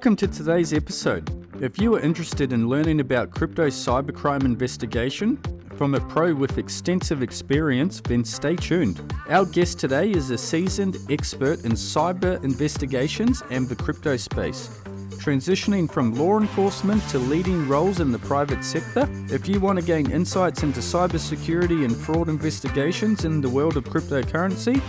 Welcome to today's episode. If you are interested in learning about crypto cybercrime investigation from a pro with extensive experience, then stay tuned. Our guest today is a seasoned expert in cyber investigations and the crypto space, transitioning from law enforcement to leading roles in the private sector. If you want to gain insights into cybersecurity and fraud investigations in the world of cryptocurrency,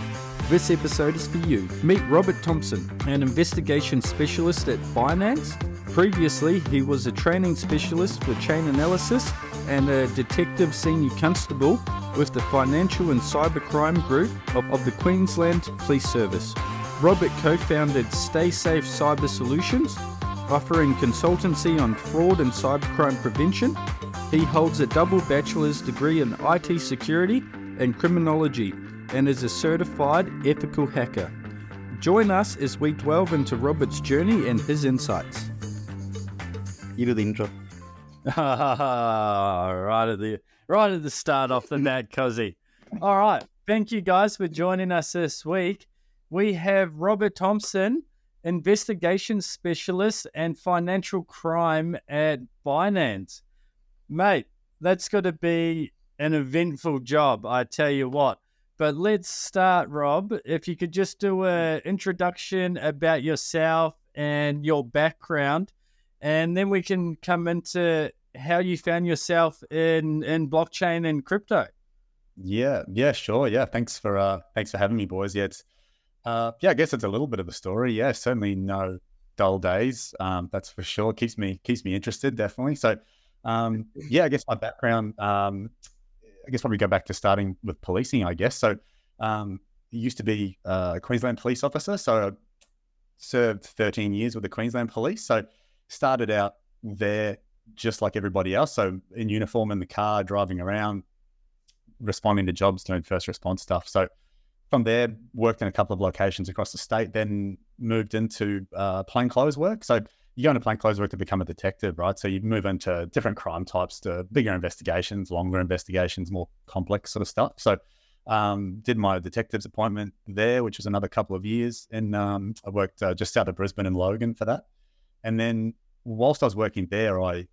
this episode is for you. Meet Robert Thompson, an investigation specialist at Binance. Previously, he was a training specialist for chain analysis and a detective senior constable with the Financial and Cybercrime Group of the Queensland Police Service. Robert co-founded Stay Safe Cyber Solutions, offering consultancy on fraud and cybercrime prevention. He holds a double bachelor's degree in IT security and criminology and is a certified ethical hacker. Join us as we delve into Robert's journey and his insights. You do the intro. right at the start off the Mad Cozy. All right. Thank you guys for joining us this week. We have Robert Thompson, investigation specialist and financial crime at Binance. Mate, that's got to be an eventful job, I tell you what. But let's start, Rob. If you could just do an introduction about yourself and your background, and then we can come into how you found yourself in blockchain and crypto. Yeah, sure. Yeah, thanks for having me, boys. Yeah, I guess it's a little bit of a story. Yeah, certainly no dull days. That's for sure. Keeps me interested, definitely. So, I guess my background. I guess probably go back to starting with policing, I guess. So used to be a Queensland police officer. So I served 13 years with the Queensland Police. So started out there just like everybody else. So in uniform in the car, driving around, responding to jobs, doing first response stuff. So from there, worked in a couple of locations across the state, then moved into plainclothes work. So you go into plainclothes work to become a detective, right? So you move into different crime types, to bigger investigations, longer investigations, more complex sort of stuff. So did my detective's appointment there, which was another couple of years. And I worked just south of Brisbane and Logan for that. And then whilst I was working there, I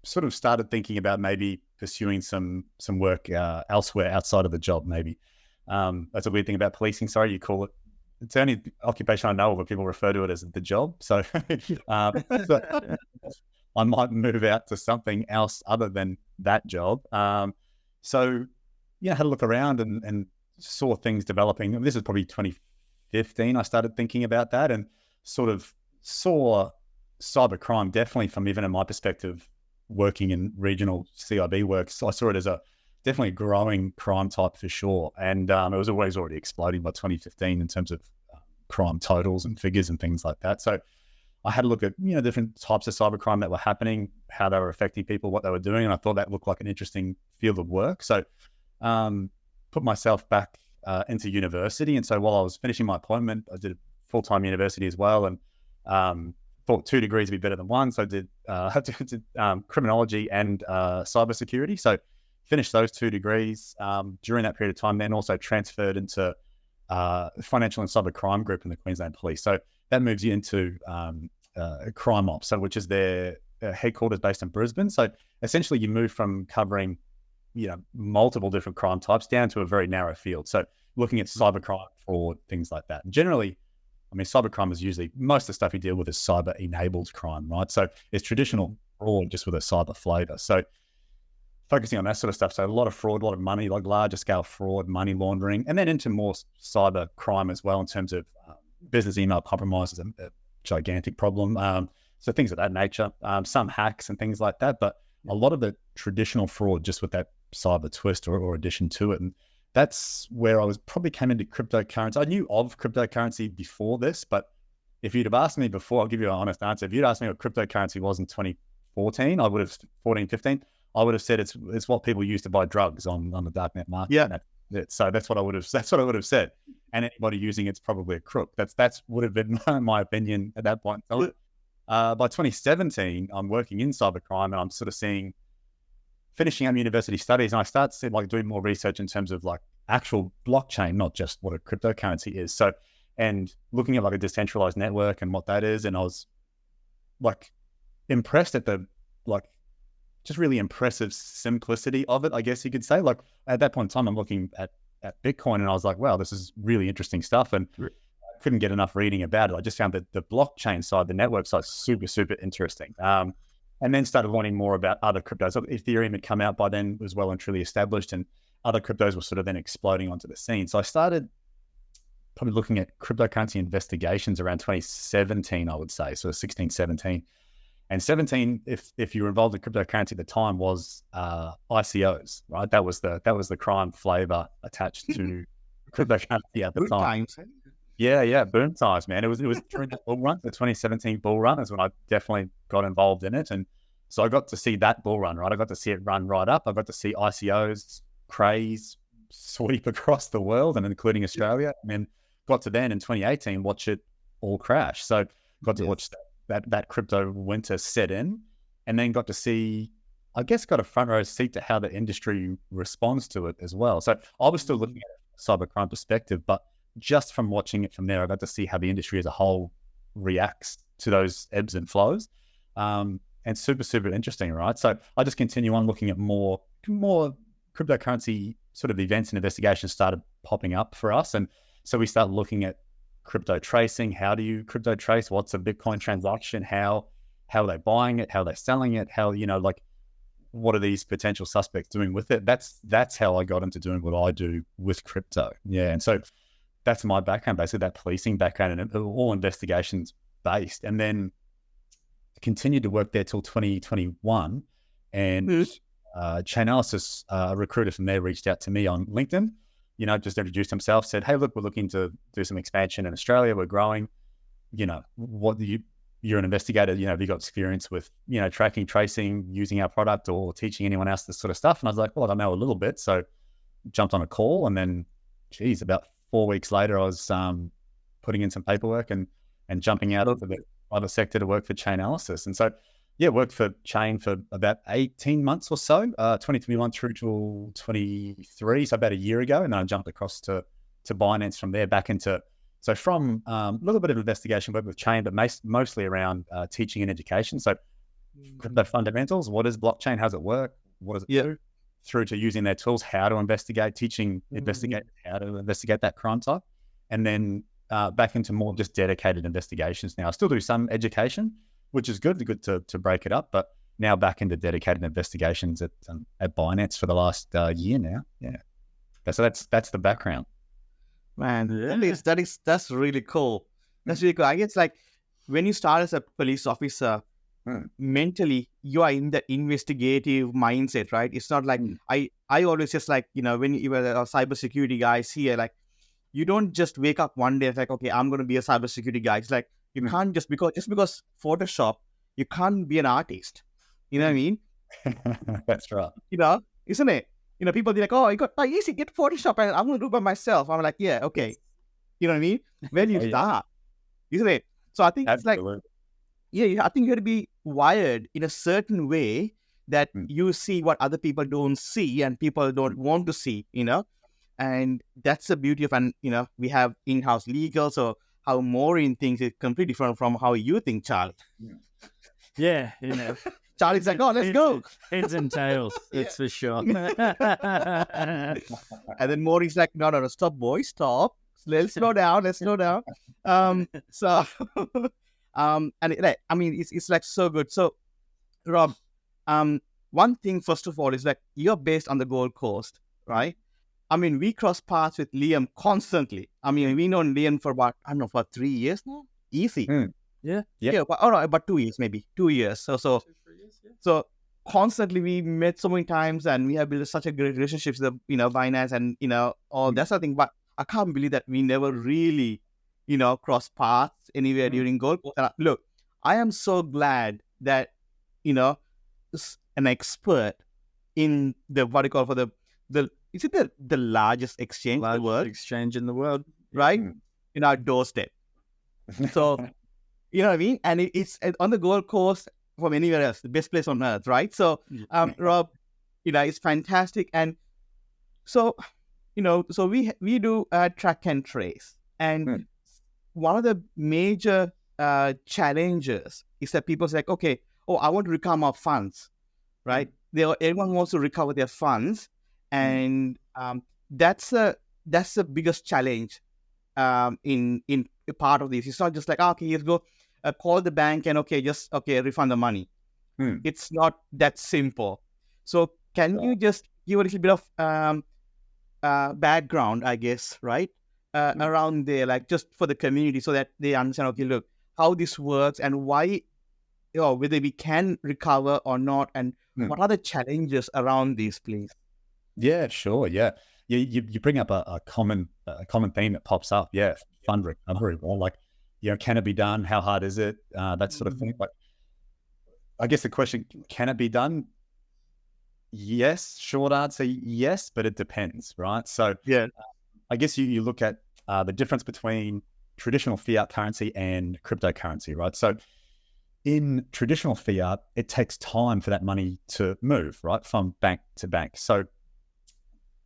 sort of started thinking about maybe pursuing some work elsewhere outside of the job, maybe. That's a weird thing about policing. Sorry, you call it. It's the only occupation I know of where people refer to it as the job. So, I might move out to something else other than that job. Had a look around and saw things developing. This is probably 2015. I started thinking about that and sort of saw cybercrime, definitely from even in my perspective, working in regional CIB work. So I saw it as definitely a growing crime type for sure. And it was always already exploding by 2015 in terms of crime totals and figures and things like that. So I had a look at, different types of cybercrime that were happening, how they were affecting people, what they were doing. And I thought that looked like an interesting field of work. So put myself back into university. And so while I was finishing my appointment, I did a full-time university as well. And thought 2 degrees would be better than one. So I did criminology and cybersecurity. So finished those 2 degrees during that period of time, then also transferred into Financial and Cybercrime Group in the Queensland Police. So that moves you into crime ops, which is their headquarters based in Brisbane. So essentially you move from covering, multiple different crime types down to a very narrow field. So looking at cybercrime, fraud, things like that. And generally, cybercrime is usually, most of the stuff you deal with is cyber-enabled crime, right? So it's traditional fraud just with a cyber flavor. So focusing on that sort of stuff. So a lot of fraud, a lot of money, like larger scale fraud, money laundering, and then into more cyber crime as well in terms of business email compromise is a gigantic problem. So things of that nature, some hacks and things like that, but a lot of the traditional fraud just with that cyber twist or addition to it. And that's where I probably came into cryptocurrency. I knew of cryptocurrency before this, but if you'd have asked me before, I'll give you an honest answer. If you'd asked me what cryptocurrency was in 2014, I would have 14, 15. I would have said it's what people use to buy drugs on the darknet market. Yeah. So that's what I would have said. And anybody using it's probably a crook. That's would have been my opinion at that point. So, by 2017, I'm working in cybercrime and I'm sort of finishing up university studies, and I start doing more research in terms of actual blockchain, not just what a cryptocurrency is. So, and looking at a decentralized network and what that is. And I was like impressed at the like just really impressive simplicity of it, I guess you could say. Like at that point in time, I'm looking at Bitcoin and I was like, wow, this is really interesting stuff. And I couldn't get enough reading about it. I just found that the blockchain side, the network side, super, super interesting. And then started learning more about other cryptos. So Ethereum had come out by then, was well and truly established, and other cryptos were sort of then exploding onto the scene. So I started probably looking at cryptocurrency investigations around 2017, I would say. So 16, 17. And 17, if you were involved in cryptocurrency at the time, was ICOs, right? That was the crime flavor attached to cryptocurrency at the Good time. times. Yeah, boom times, man. It was during the bull run, the 2017 bull run is when I definitely got involved in it. And so I got to see that bull run, right? I got to see it run right up. I got to see ICOs craze sweep across the world and including Australia. And then got to then in 2018, watch it all crash. So got to watch that crypto winter set in, and then got to see, I guess, got a front row seat to how the industry responds to it as well. So I was still looking at a cybercrime perspective, but just from watching it from there, I got to see how the industry as a whole reacts to those ebbs and flows. And super, super interesting, right? So I just continue on looking at more cryptocurrency sort of events and investigations started popping up for us. And so we started looking at crypto tracing. How do you crypto trace? What's a Bitcoin transaction? How are they buying it? How are they selling it? How, like, what are these potential suspects doing with it? That's how I got into doing what I do with crypto. Yeah. And so that's my background, basically that policing background, and all investigations based. And then continued to work there till 2021. And Chainalysis, a recruiter from there, reached out to me on LinkedIn, just introduced himself, said, hey, look, we're looking to do some expansion in Australia. We're growing. You're an investigator, have you got experience with, tracking, tracing, using our product or teaching anyone else this sort of stuff? And I was like, well, I know a little bit. So jumped on a call, and then, about 4 weeks later, I was putting in some paperwork and jumping out of the private sector to work for Chainalysis. And so, worked for Chain for about 18 months or so, 2021 through to 23, so about a year ago. And then I jumped across to Binance from there back into, so from a little bit of investigation work with Chain, but mostly around teaching and education. So crypto fundamentals, what is blockchain, how does it work, what does it do, through to using their tools, how to investigate, teaching investigators how to investigate that crime type. And then back into more just dedicated investigations now. I still do some education, which is good to break it up, but now back into dedicated investigations at Binance for the last year now. Yeah. So that's the background. Man, that's really cool. That's really cool. I guess like when you start as a police officer, mentally you are in the investigative mindset, right? It's not like I always just like, when you were a cybersecurity guys here, like you don't just wake up one day and like, okay, I'm going to be a cybersecurity guy. It's like you can't just because Photoshop, you can't be an artist. You know what I mean? That's right. Isn't it? People be like, oh, you got easy, get Photoshop and I'm going to do it by myself. I'm like, yeah, okay. You know what I mean? When you start, isn't it? So I think Absolutely. it's like, I think you have to be wired in a certain way that you see what other people don't see and people don't want to see, and that's the beauty of, and, we have in-house legal, so how Maureen thinks is completely different from how you think, Charlie. Yeah, Charlie's like, oh, let's go. Heads and tails, that's for sure. And then Maureen's like, no, stop, boys, stop. Let's slow down. And it's like so good. So, Rob, one thing, first of all, is like you're based on the Gold Coast, right? We cross paths with Liam constantly. We known Liam for about, I don't know, for 3 years now. Easy. Yeah. But 2 years, maybe 2 years. So constantly we met so many times, and we have built such a great relationships with Binance and all that sort of thing. But I can't believe that we never really cross paths anywhere during Gold Coast. And look, I am so glad that an expert in the what you call for the is it the largest exchange in the world? Exchange in the world, right? In our doorstep. So you know what I mean? And it's on the Gold Coast from anywhere else, the best place on earth, right? So Rob, it's fantastic. And so we do track and trace, and one of the major challenges is that people's like, okay, oh, I want to recover my funds, right? Everyone wants to recover their funds, and that's the biggest challenge in a part of this. It's not just like, okay, you go call the bank and refund the money. It's not that simple. So can you just give a little bit of background, I guess, right, around there, like just for the community, so that they understand, okay, look, how this works and why, whether we can recover or not, and what are the challenges around these, please? Yeah, sure. Yeah. You bring up a common theme that pops up. Yeah. Fund recovery, well, like, can it be done? How hard is it? That sort of thing. But I guess the question, can it be done? Yes. Short answer, yes, but it depends, right? So I guess you look at the difference between traditional fiat currency and cryptocurrency, right? So in traditional fiat, it takes time for that money to move, right, from bank to bank. So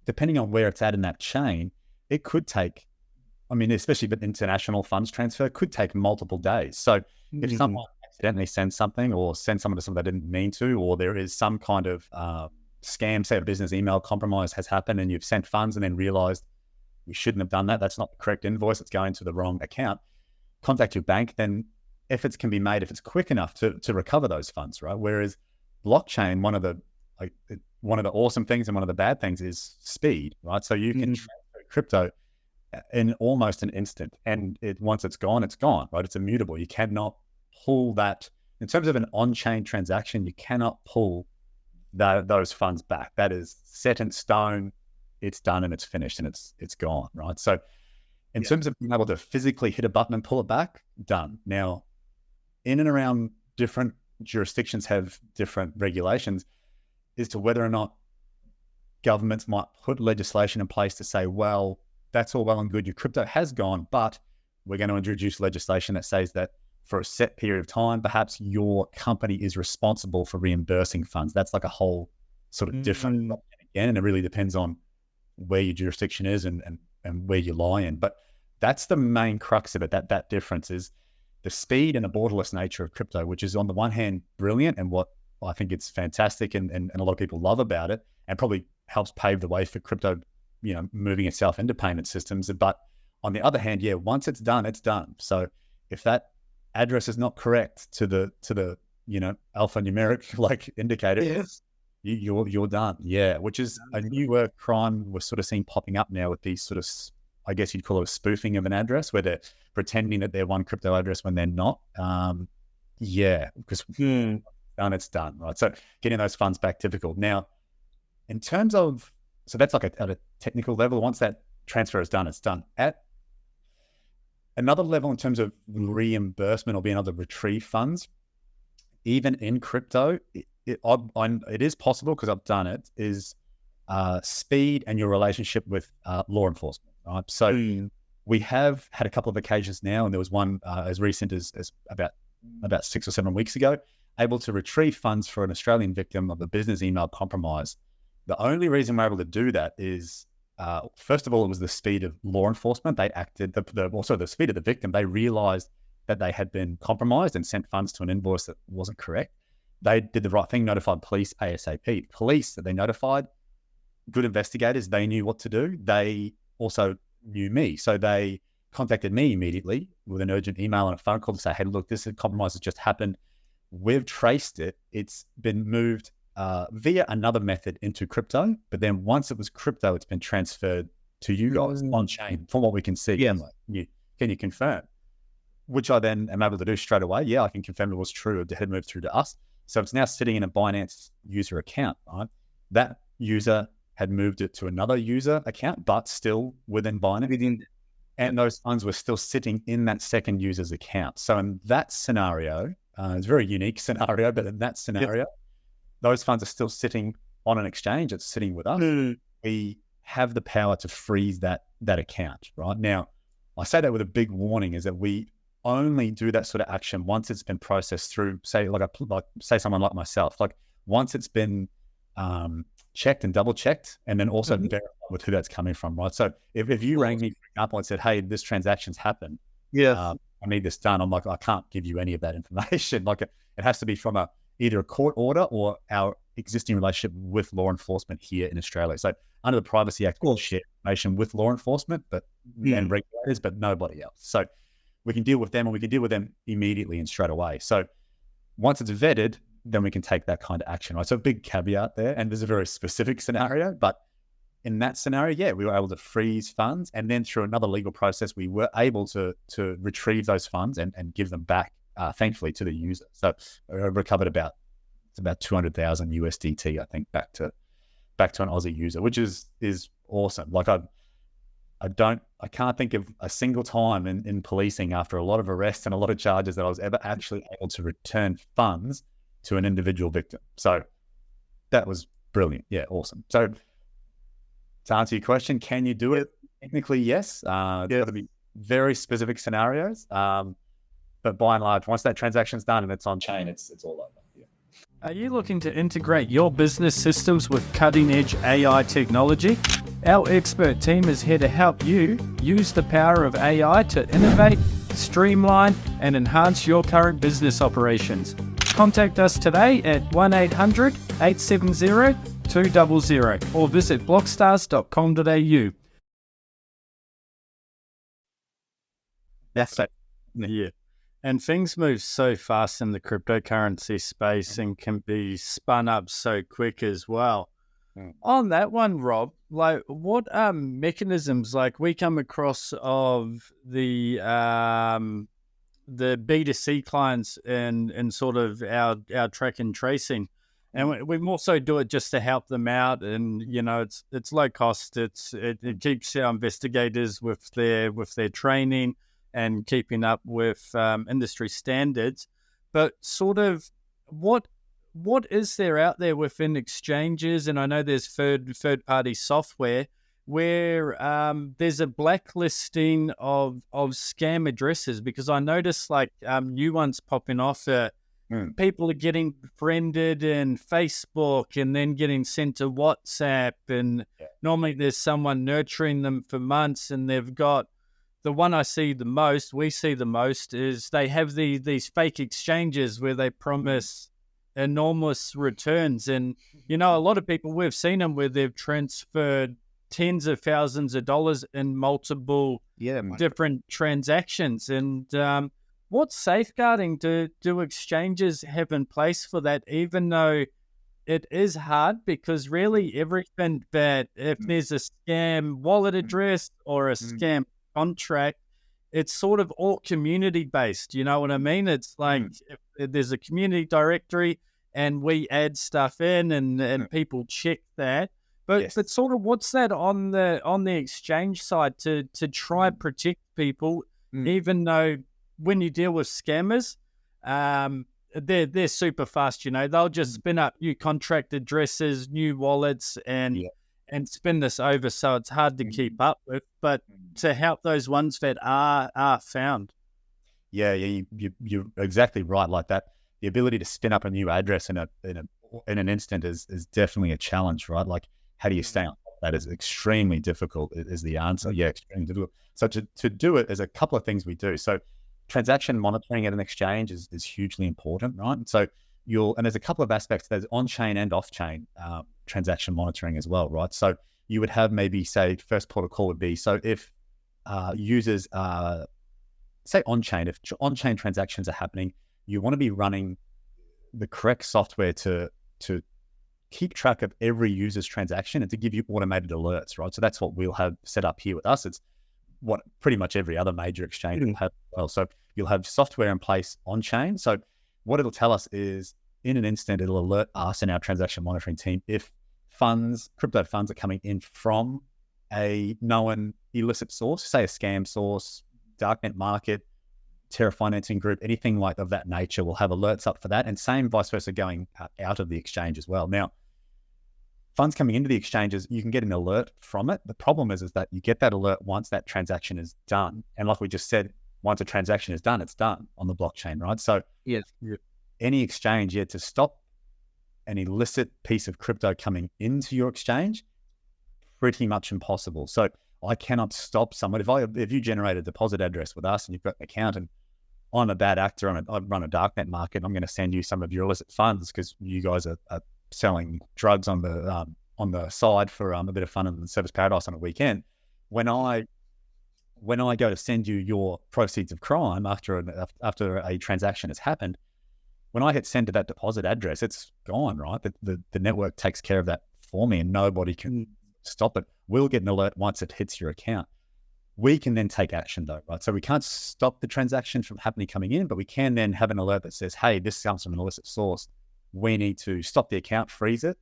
depending on where it's at in that chain, it could take, especially if international funds transfer, could take multiple days. So if someone accidentally sends something, or sends someone to something they didn't mean to, or there is some kind of scam, say a business email compromise has happened and you've sent funds and then realized you shouldn't have done that, that's not the correct invoice, it's going to the wrong account, contact your bank. Then efforts can be made if it's quick enough to recover those funds, right? Whereas blockchain, one of the awesome things and one of the bad things is speed, right? So you can transfer crypto in almost an instant, and once it's gone, right? It's immutable. You cannot pull that. In terms of an on-chain transaction, you cannot pull those funds back. That is set in stone. It's done and it's finished and it's gone, right? So in terms of being able to physically hit a button and pull it back, done. Now, in and around different jurisdictions have different regulations as to whether or not governments might put legislation in place to say, well, that's all well and good, your crypto has gone, but we're going to introduce legislation that says that for a set period of time, perhaps your company is responsible for reimbursing funds. That's like a whole sort of different, again, and it really depends on where your jurisdiction is and where you lie in. But that's the main crux of it. That difference is the speed and the borderless nature of crypto, which is on the one hand brilliant, and what I think it's fantastic and a lot of people love about it, and probably helps pave the way for crypto, moving itself into payment systems. But on the other hand, once it's done, it's done. So if that address is not correct to the alphanumeric like indicator, you're done. Yeah, which is a newer crime we're sort of seeing popping up now with these sort of, I guess you'd call it a spoofing of an address, where they're pretending that they're one crypto address when they're not. Because done, it's done, right? So getting those funds back, difficult. Now, in terms of, so that's like at a technical level. Once that transfer is done, it's done. At another level, in terms of reimbursement or being able to retrieve funds, even in crypto, it is possible, because I've done it, is speed and your relationship with law enforcement, right? So we have had a couple of occasions now, and there was one as recent as about 6 or 7 weeks ago, able to retrieve funds for an Australian victim of a business email compromise. The only reason we're able to do that is, first of all, it was the speed of law enforcement. They acted, also the speed of the victim. They realized that they had been compromised and sent funds to an invoice that wasn't correct. They did the right thing, notified police ASAP. Police that they notified, good investigators, they knew what to do. They also knew me. So they contacted me immediately with an urgent email and a phone call to say, hey, look, this compromise has just happened. We've traced it. It's been moved via another method into crypto. But then once it was crypto, it's been transferred to you guys on chain from what we can see. Yeah. Can you confirm? Which I then am able to do straight away. Yeah, I can confirm it was true. It had moved through to us. So it's now sitting in a Binance user account, right? That user had moved it to another user account, but still within Binance. And those funds were still sitting in that second user's account. So in that scenario, it's a very unique scenario, but in that scenario, those funds are still sitting on an exchange. It's sitting with us. We have the power to freeze that account, right? Now, I say that with a big warning, is that we only do that sort of action once it's been processed through, say someone like myself, like once it's been checked and double checked, and then also verified with who that's coming from, right? So if you rang me, for example, and said, hey, this transaction's happened, I need this done. I'm like, I can't give you any of that information. Like, it has to be from either a court order or our existing relationship with law enforcement here in Australia. So under the Privacy Act, we'll share information with law enforcement and regulators, but nobody else. So we can deal with them, and we can deal with them immediately and straight away. So once it's vetted, then we can take that kind of action, right? So a big caveat there, and there's a very specific scenario, but in that scenario, yeah, we were able to freeze funds, and then through another legal process, we were able to retrieve those funds and give them back, thankfully, to the user. So I recovered about 200,000 USDT, I think, back to an Aussie user, which is awesome. Like I can't think of a single time in policing after a lot of arrests and a lot of charges that I was ever actually able to return funds to an individual victim. So that was brilliant. Yeah, awesome. So to answer your question, can you do it? Technically, yes. It's got to be very specific scenarios. But by and large, once that transaction's done and it's on chain, it's all over. Yeah. Are you looking to integrate your business systems with cutting-edge AI technology? Our expert team is here to help you use the power of AI to innovate, streamline, and enhance your current business operations. Contact us today at 1-800-870-200 or visit blockstars.com.au. That's it. Yeah. And things move so fast in the cryptocurrency space and can be spun up so quick as well. On that one, Rob, like what mechanisms like we come across of the B2C clients and sort of our track and tracing, and we also do it just to help them out, and you know it's low cost. It keeps our investigators with their training and keeping up with industry standards. But sort of what is there out there within exchanges? And I know there's third party software where there's a blacklisting of scam addresses, because I noticed like new ones popping off. People are getting friended in Facebook and then getting sent to WhatsApp, and normally there's someone nurturing them for months, and they've got the one we see the most is they have these fake exchanges where they promise enormous returns. And, you know, a lot of people, we've seen them where they've transferred tens of thousands of dollars in multiple different transactions. And what safeguarding do exchanges have in place for that, even though it is hard? Because really everything that, if there's a scam wallet address or a scam contract, it's sort of all community based. You know what I mean? It's like if there's a community directory and we add stuff in and people check that. But sort of what's that on the exchange side to try and protect people, even though when you deal with scammers, they're super fast. You know, they'll just spin up new contract addresses, new wallets, and spin this over, so it's hard to keep up with. But to help those ones that are found. Yeah, you're exactly right. Like that, the ability to spin up a new address in an instant is definitely a challenge, right? Like, how do you stay on? That is extremely difficult. Is the answer? Yeah, extremely difficult. So to do it, there's a couple of things we do. So transaction monitoring at an exchange is hugely important, right? So and there's a couple of aspects. There's on-chain and off-chain transaction monitoring as well, right? So you would have maybe, say, first protocol would be, so if users say on-chain, if on-chain transactions are happening, you want to be running the correct software to keep track of every user's transaction and to give you automated alerts, right? So that's what we'll have set up here with us. It's what pretty much every other major exchange will have as well. So you'll have software in place on-chain. So what it'll tell us is, in an instant, it'll alert us and our transaction monitoring team if crypto funds are coming in from a known illicit source, say a scam source, darknet market, terror financing group, anything like of that nature. We'll have alerts up for that, and same vice versa going out of the exchange as well. Now, funds coming into the exchanges, you can get an alert from it. The problem is that you get that alert once that transaction is done. And like we just said, once a transaction is done, it's done on the blockchain, right? So any exchange, to stop an illicit piece of crypto coming into your exchange, pretty much impossible. So I cannot stop someone. If you generate a deposit address with us and you've got an account and I'm a bad actor, I run a darknet market, I'm going to send you some of your illicit funds because you guys are selling drugs on the side for a bit of fun in the service paradise on a weekend. When I go to send you your proceeds of crime after a transaction has happened, when I hit send to that deposit address, it's gone, right? The network takes care of that for me and nobody can stop it. We'll get an alert once it hits your account. We can then take action though, right? So we can't stop the transaction from coming in, but we can then have an alert that says, hey, this comes from an illicit source. We need to stop the account, freeze it,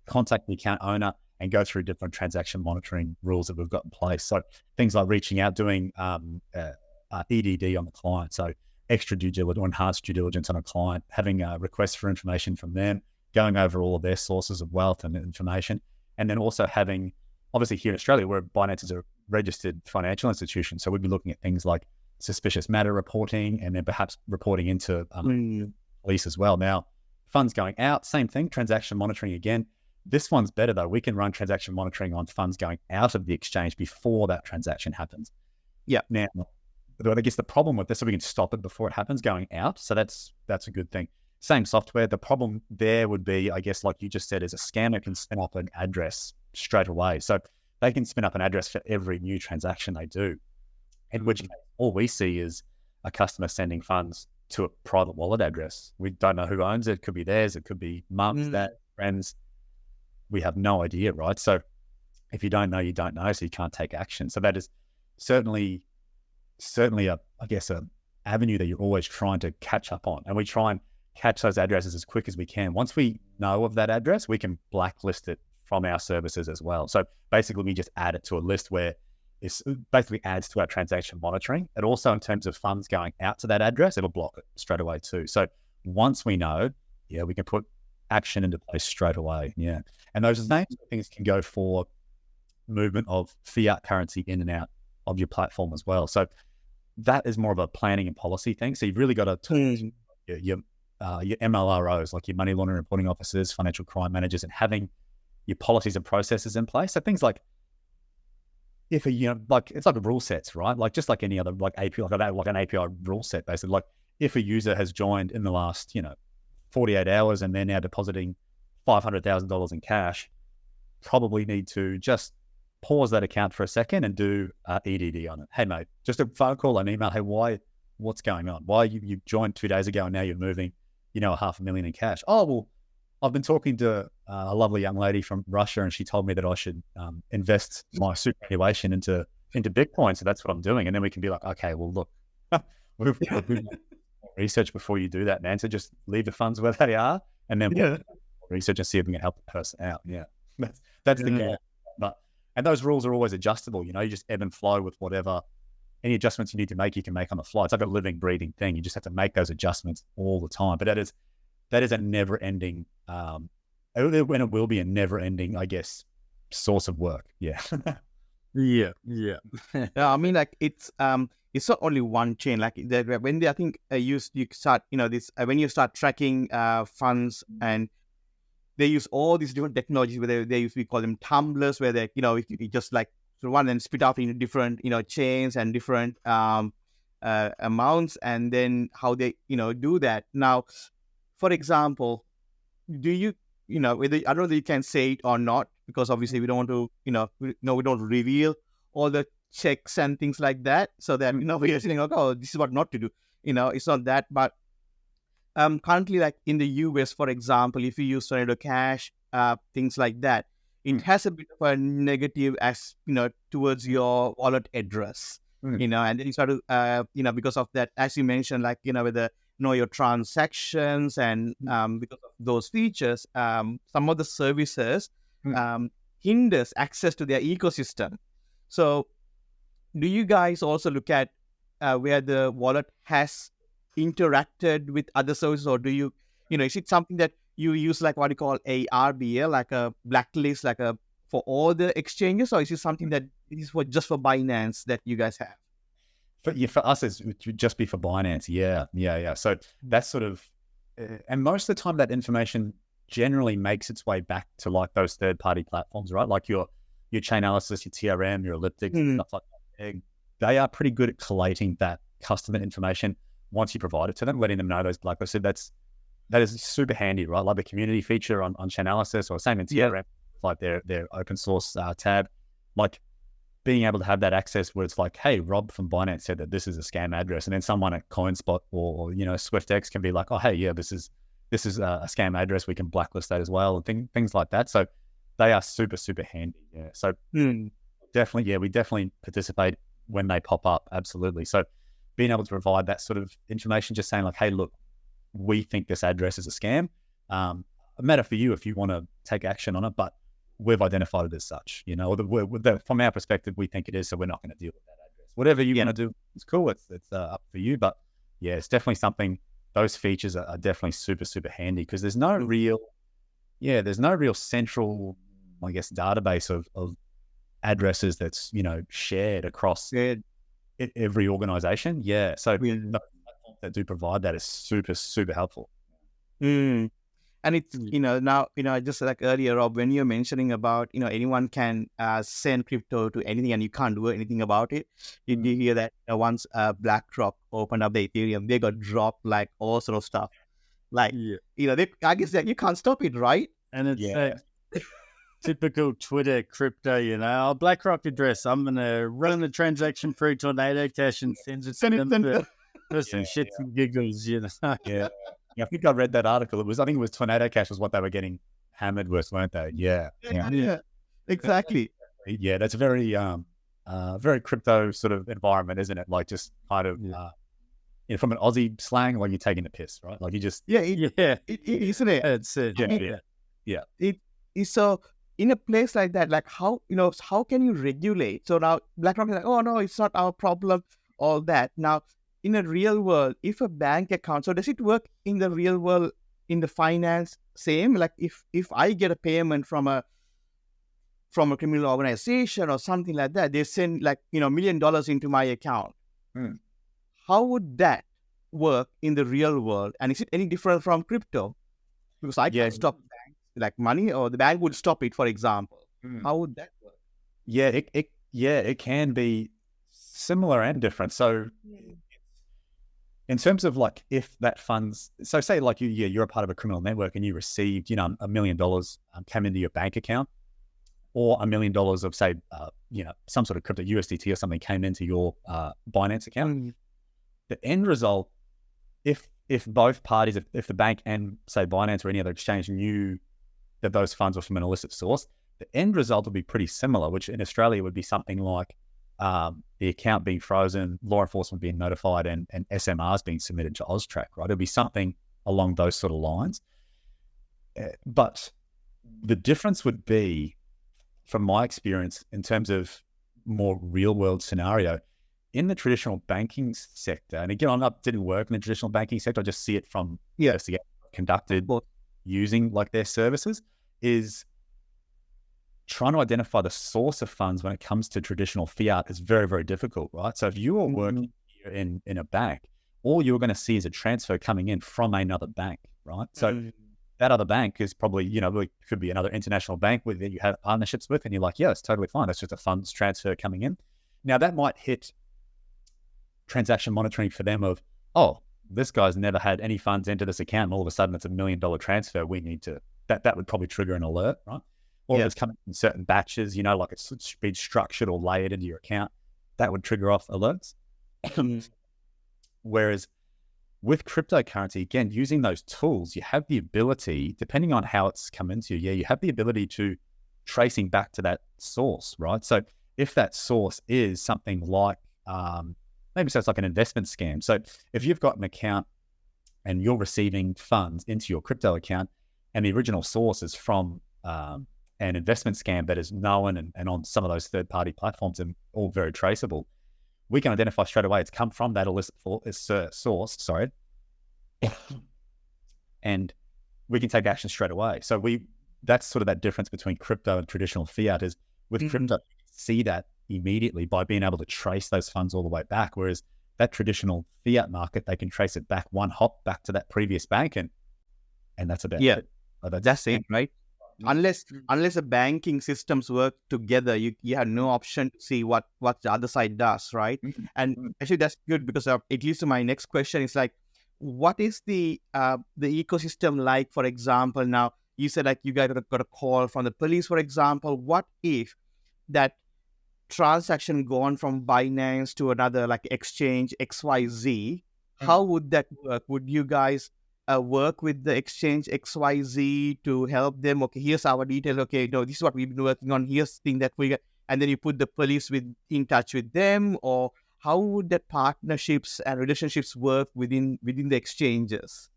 contact the account owner, and go through different transaction monitoring rules that we've got in place. So things like reaching out, doing EDD on the client. So extra due diligence or enhanced due diligence on a client, having requests for information from them, going over all of their sources of wealth and information. And then also having, obviously here in Australia, where Binance is a registered financial institution. So we'd be looking at things like suspicious matter reporting and then perhaps reporting into police as well. Now, funds going out, same thing, transaction monitoring again. This one's better though. We can run transaction monitoring on funds going out of the exchange before that transaction happens. Yeah. Now, I guess the problem with this, so we can stop it before it happens going out. So that's a good thing. Same software. The problem there would be, I guess, like you just said, is a scammer can spin up an address straight away. So they can spin up an address for every new transaction they do, in which case all we see is a customer sending funds to a private wallet address. We don't know who owns it. It could be theirs. It could be mums, dad, friends. We have no idea, right? So if you don't know, you don't know, so you can't take action. So that is certainly a avenue that you're always trying to catch up on. And we try and catch those addresses as quick as we can. Once we know of that address, we can blacklist it from our services as well. So basically we just add it to a list where it basically adds to our transaction monitoring. And also in terms of funds going out to that address, it'll block it straight away too. So once we know, we can put action into place straight away. Yeah. And those same things can go for movement of fiat currency in and out of your platform as well. So that is more of a planning and policy thing. So you've really got to your MLROs, like your money laundering reporting officers, financial crime managers, and having your policies and processes in place. So things like if it's like a rule sets, right? Like just like any other API, like an API rule set, basically. Like if a user has joined in the last 48 hours and they're now depositing $500,000 in cash, probably need to just pause that account for a second and do EDD on it. Hey mate, just a phone call, an email. Hey, what's going on? Why you joined 2 days ago and now you're moving, $500,000 in cash? Oh, well, I've been talking to a lovely young lady from Russia and she told me that I should invest my superannuation into Bitcoin. So that's what I'm doing. And then we can be like, okay, well, look, we've research before you do that, man. So just leave the funds where they are and then research and see if we can help the person out. Yeah. That's the game. And those rules are always adjustable. You just ebb and flow with whatever. Any adjustments you need to make, you can make on the fly. It's like a living, breathing thing. You just have to make those adjustments all the time. But that is a never-ending, and it will be a never-ending, I guess, source of work. Yeah. Yeah. I mean, like it's not only one chain. Like when you start, when you start tracking funds, and they use all these different technologies where we call them tumblers, where they, you just like one and spit out into different, chains and different amounts, and then how they, do that. Now, for example, do you, whether, I don't know whether you can say it or not, because obviously we don't want to, we don't reveal all the checks and things like that, so that, we are saying, oh, this is what not to do. It's not that, but currently, like in the US, for example, if you use Tornado Cash, things like that, it has a bit of a negative towards your wallet address, and then you start to, because of that, as you mentioned, like, with the know your transactions and because of those features, some of the services hinders access to their ecosystem. So do you guys also look at where the wallet has interacted with other services, or do you, is it something that you use like what you call a RBL, like a blacklist, like for all the exchanges, or is it something that is just for Binance that you guys have? For us, it would just be for Binance. Yeah. So that's sort of, and most of the time that information generally makes its way back to like those third-party platforms, right? Like your Chainalysis, your TRM, your Elliptic, stuff like that. They are pretty good at collating that customer information. once you provide it to them, letting them know those blacklisted, that is super handy, right? Like the community feature on Chainalysis, or same in TRM, like their open source tab, like being able to have that access where it's like, hey, Rob from Binance said that this is a scam address, and then someone at CoinSpot or SwiftX can be like, oh, hey, yeah, this is a scam address. We can blacklist that as well, and things like that. So they are super, super handy. Yeah. So definitely, yeah, we definitely participate when they pop up. Absolutely. So being able to provide that sort of information, just saying like, hey, look, we think this address is a scam. A matter for you if you want to take action on it, but we've identified it as such, from our perspective, we think it is, so we're not going to deal with that address. Whatever you want to do, it's cool. It's up for you. But yeah, it's definitely something, those features are definitely super, super handy, because there's no real central, I guess, database of addresses that's, shared across every organization. Yeah. So the platforms that do provide that is super, super helpful. And it's, now, just like earlier, Rob, when you're mentioning about, anyone can send crypto to anything and you can't do anything about it. You hear that once BlackRock opened up the Ethereum, they got dropped like all sort of stuff. Like, I guess that you can't stop it, right? And it's typical Twitter crypto, BlackRock address. I'm going to run the transaction through Tornado Cash and send it to them for some shits and giggles, Yeah. I think I read that article. I think it was Tornado Cash was what they were getting hammered with, weren't they? Yeah. Exactly. Yeah, that's a very crypto sort of environment, isn't it? Like just kind of from an Aussie slang, like you're taking the piss, right? Like you just isn't it? That's it. Yeah. It is. So in a place like that, like how can you regulate? So now BlackRock is like, oh no, it's not our problem, all that. Now in a real world, if a bank account, so does it work in the real world, in the finance same? Like if I get a payment from a criminal organization or something like that, they send like, $1 million into my account. How would that work in the real world? And is it any different from crypto? Because I can't stop banks, like money, or the bank would stop it, for example. How would that work? Yeah, it can be similar and different. So in terms of like if that funds, so say like you're a part of a criminal network and you received, $1 million came into your bank account, or $1 million of say, some sort of crypto USDT or something came into your Binance account. The end result, if both parties, if the bank and say Binance or any other exchange knew that those funds were from an illicit source, the end result would be pretty similar, which in Australia would be something like the account being frozen, law enforcement being notified, and SMRs being submitted to AUSTRAC, right? It'll be something along those sort of lines. But the difference would be, from my experience, in terms of more real world scenario, in the traditional banking sector, and again, I didn't work in the traditional banking sector, I just see it from investigation conducted using like their services, is trying to identify the source of funds when it comes to traditional fiat is very, very difficult, right? So if you are working in a bank, all you're going to see is a transfer coming in from another bank, right? So that other bank is probably, it could be another international bank that you have partnerships with, and you're like, yeah, it's totally fine. That's just a funds transfer coming in. Now that might hit transaction monitoring for them of, oh, this guy's never had any funds into this account, and all of a sudden it's $1 million transfer. We need to, that would probably trigger an alert, right? Or if it's coming in certain batches, like it's been structured or layered into your account, that would trigger off alerts. Whereas with cryptocurrency, again, using those tools, you have the ability, depending on how it's come into you, you have the ability to tracing back to that source, right? So if that source is something like, maybe so it's like an investment scam. So if you've got an account and you're receiving funds into your crypto account, and the original source is from an investment scam that is known and on some of those third-party platforms and all very traceable, we can identify straight away it's come from that illicit source, and we can take action straight away. So that's sort of that difference between crypto and traditional fiat is with crypto, you see that immediately by being able to trace those funds all the way back, whereas that traditional fiat market, they can trace it back one hop back to that previous bank, and that's about it. That's it, right? unless the banking systems work together, you have no option to see what the other side does, right? And actually that's good, because it leads to my next question. Is like, what is the ecosystem like? For example, now you said like you guys got a call from the police, for example. What if that transaction gone from Binance to another like exchange XYZ? How would that work? Would you guys work with the exchange XYZ to help them? Okay, here's our details. Okay, no, this is what we've been working on. Here's the thing that we got, and then you put the police in touch with them, or how would that partnerships and relationships work within the exchanges?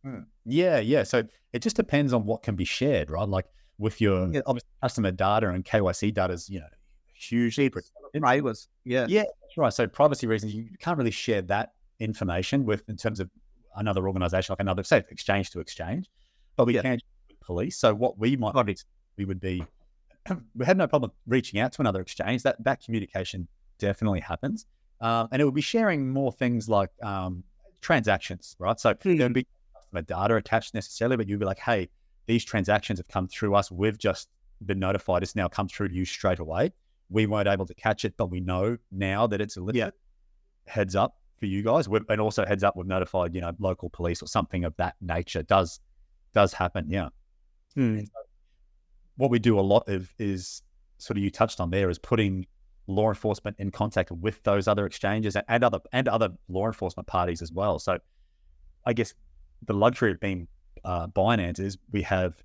Yeah. So it just depends on what can be shared, right? Like with your obviously customer data and KYC data is, hugely private. Yeah, that's right. So privacy reasons, you can't really share that information in terms of another organization, like another, say, exchange to exchange, but we can with police. So what we might be, we would be, we have no problem reaching out to another exchange. That communication definitely happens. And it would be sharing more things like transactions, right? So there'd be customer data attached necessarily, but you'd be like, hey, these transactions have come through us. We've just been notified. It's now come through to you straight away. We weren't able to catch it, but we know now that it's illicit. Heads up for you guys. And also heads up, we've notified, local police or something of that nature. Does happen, yeah. So what we do a lot of is sort of, you touched on there, is putting law enforcement in contact with those other exchanges and other law enforcement parties as well. So I guess the luxury of being Binance is we have,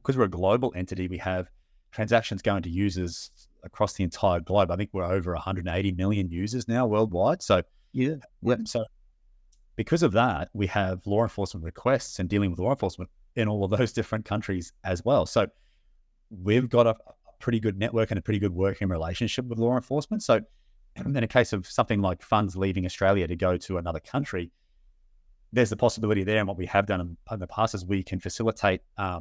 because we're a global entity, we have transactions going to users across the entire globe. I think we're over 180 million users now worldwide. So so because of that, we have law enforcement requests and dealing with law enforcement in all of those different countries as well. So we've got a pretty good network and a pretty good working relationship with law enforcement. So in a case of something like funds leaving Australia to go to another country, there's the possibility there. And what we have done in the past is we can facilitate, I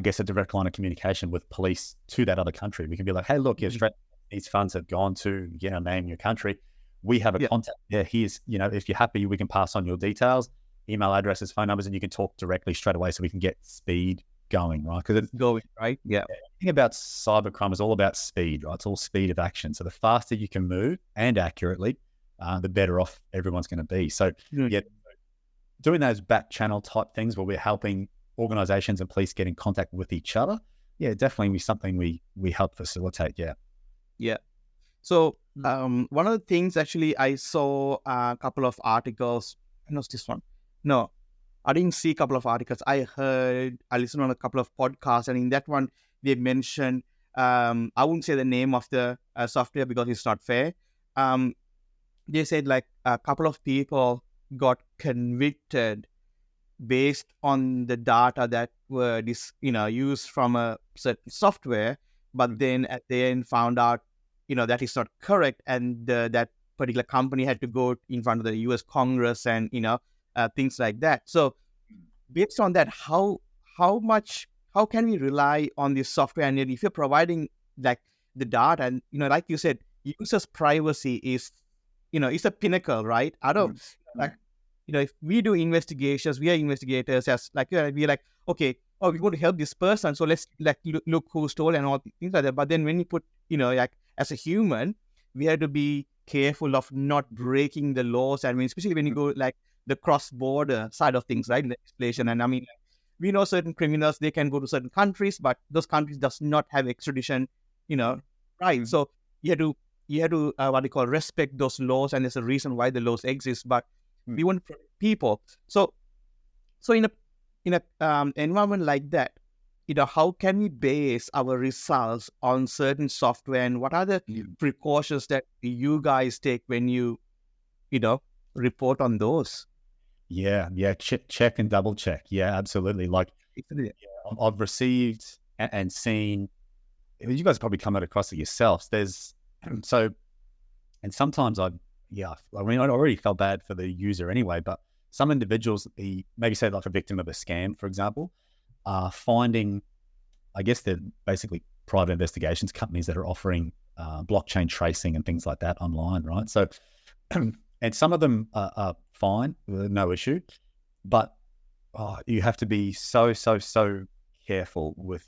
guess, a direct line of communication with police to that other country. We can be like, hey, look, these funds have gone to, name your country. We have a contact there. Here's, if you're happy, we can pass on your details, email addresses, phone numbers, and you can talk directly straight away so we can get speed going, right? Because it's going, right? Yeah. The thing about cybercrime is all about speed, right? It's all speed of action. So the faster you can move and accurately, the better off everyone's going to be. So doing those back channel type things where we're helping organizations and police get in contact with each other, definitely be something we help facilitate. Yeah. So one of the things, actually, I saw a couple of articles. What's this one? No, I didn't see a couple of articles. I listened on a couple of podcasts, and in that one, they mentioned, I wouldn't say the name of the software because it's not fair. They said like a couple of people got convicted based on the data that were used from a certain software, but then at the end found out, that is not correct, and that particular company had to go in front of the U.S. Congress and things like that. So based on that, how can we rely on this software? And if you're providing like the data, and like you said, users' privacy is it's a pinnacle, right? I don't if we do investigations, we are investigators, as like we're like, okay, we want to help this person, so let's like look who stole and all things like that. But then when you put like as a human, we have to be careful of not breaking the laws, and especially when you go like the cross-border side of things, right? Legislation. And I mean, we know certain criminals, they can go to certain countries, but those countries does not have extradition, right? So you have to respect those laws, and there's a reason why the laws exist. But we want to protect people. So in a environment like that, how can we base our results on certain software, and what are the precautions that you guys take when you report on those? Check and double check. Absolutely. Like I've received and seen, you guys probably come across it yourselves. And sometimes I already felt bad for the user anyway, but some individuals, maybe say like a victim of a scam, for example, are finding, I guess they're basically private investigations companies that are offering blockchain tracing and things like that online, right? So, and some of them are fine, no issue, but you have to be so careful with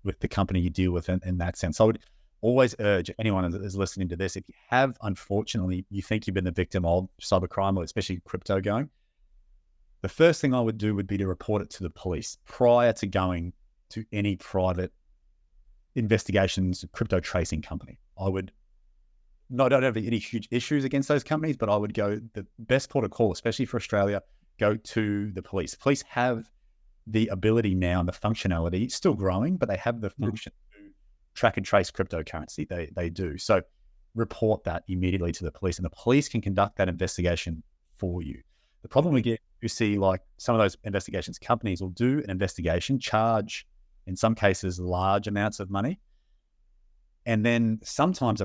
with the company you deal with in that sense. I would always urge anyone that is listening to this, if you have, unfortunately, you think you've been the victim of cybercrime, or especially crypto going, the first thing I would do would be to report it to the police prior to going to any private investigations, crypto tracing company. I would not have any huge issues against those companies, but I would go, the best port of call, especially for Australia, go to the police. Police have the ability now and the functionality, still growing, but they have the function to track and trace cryptocurrency. They do. So report that immediately to the police, and the police can conduct that investigation for you. The problem we get, you see, like some of those investigations, companies will do an investigation, charge, in some cases, large amounts of money, and then sometimes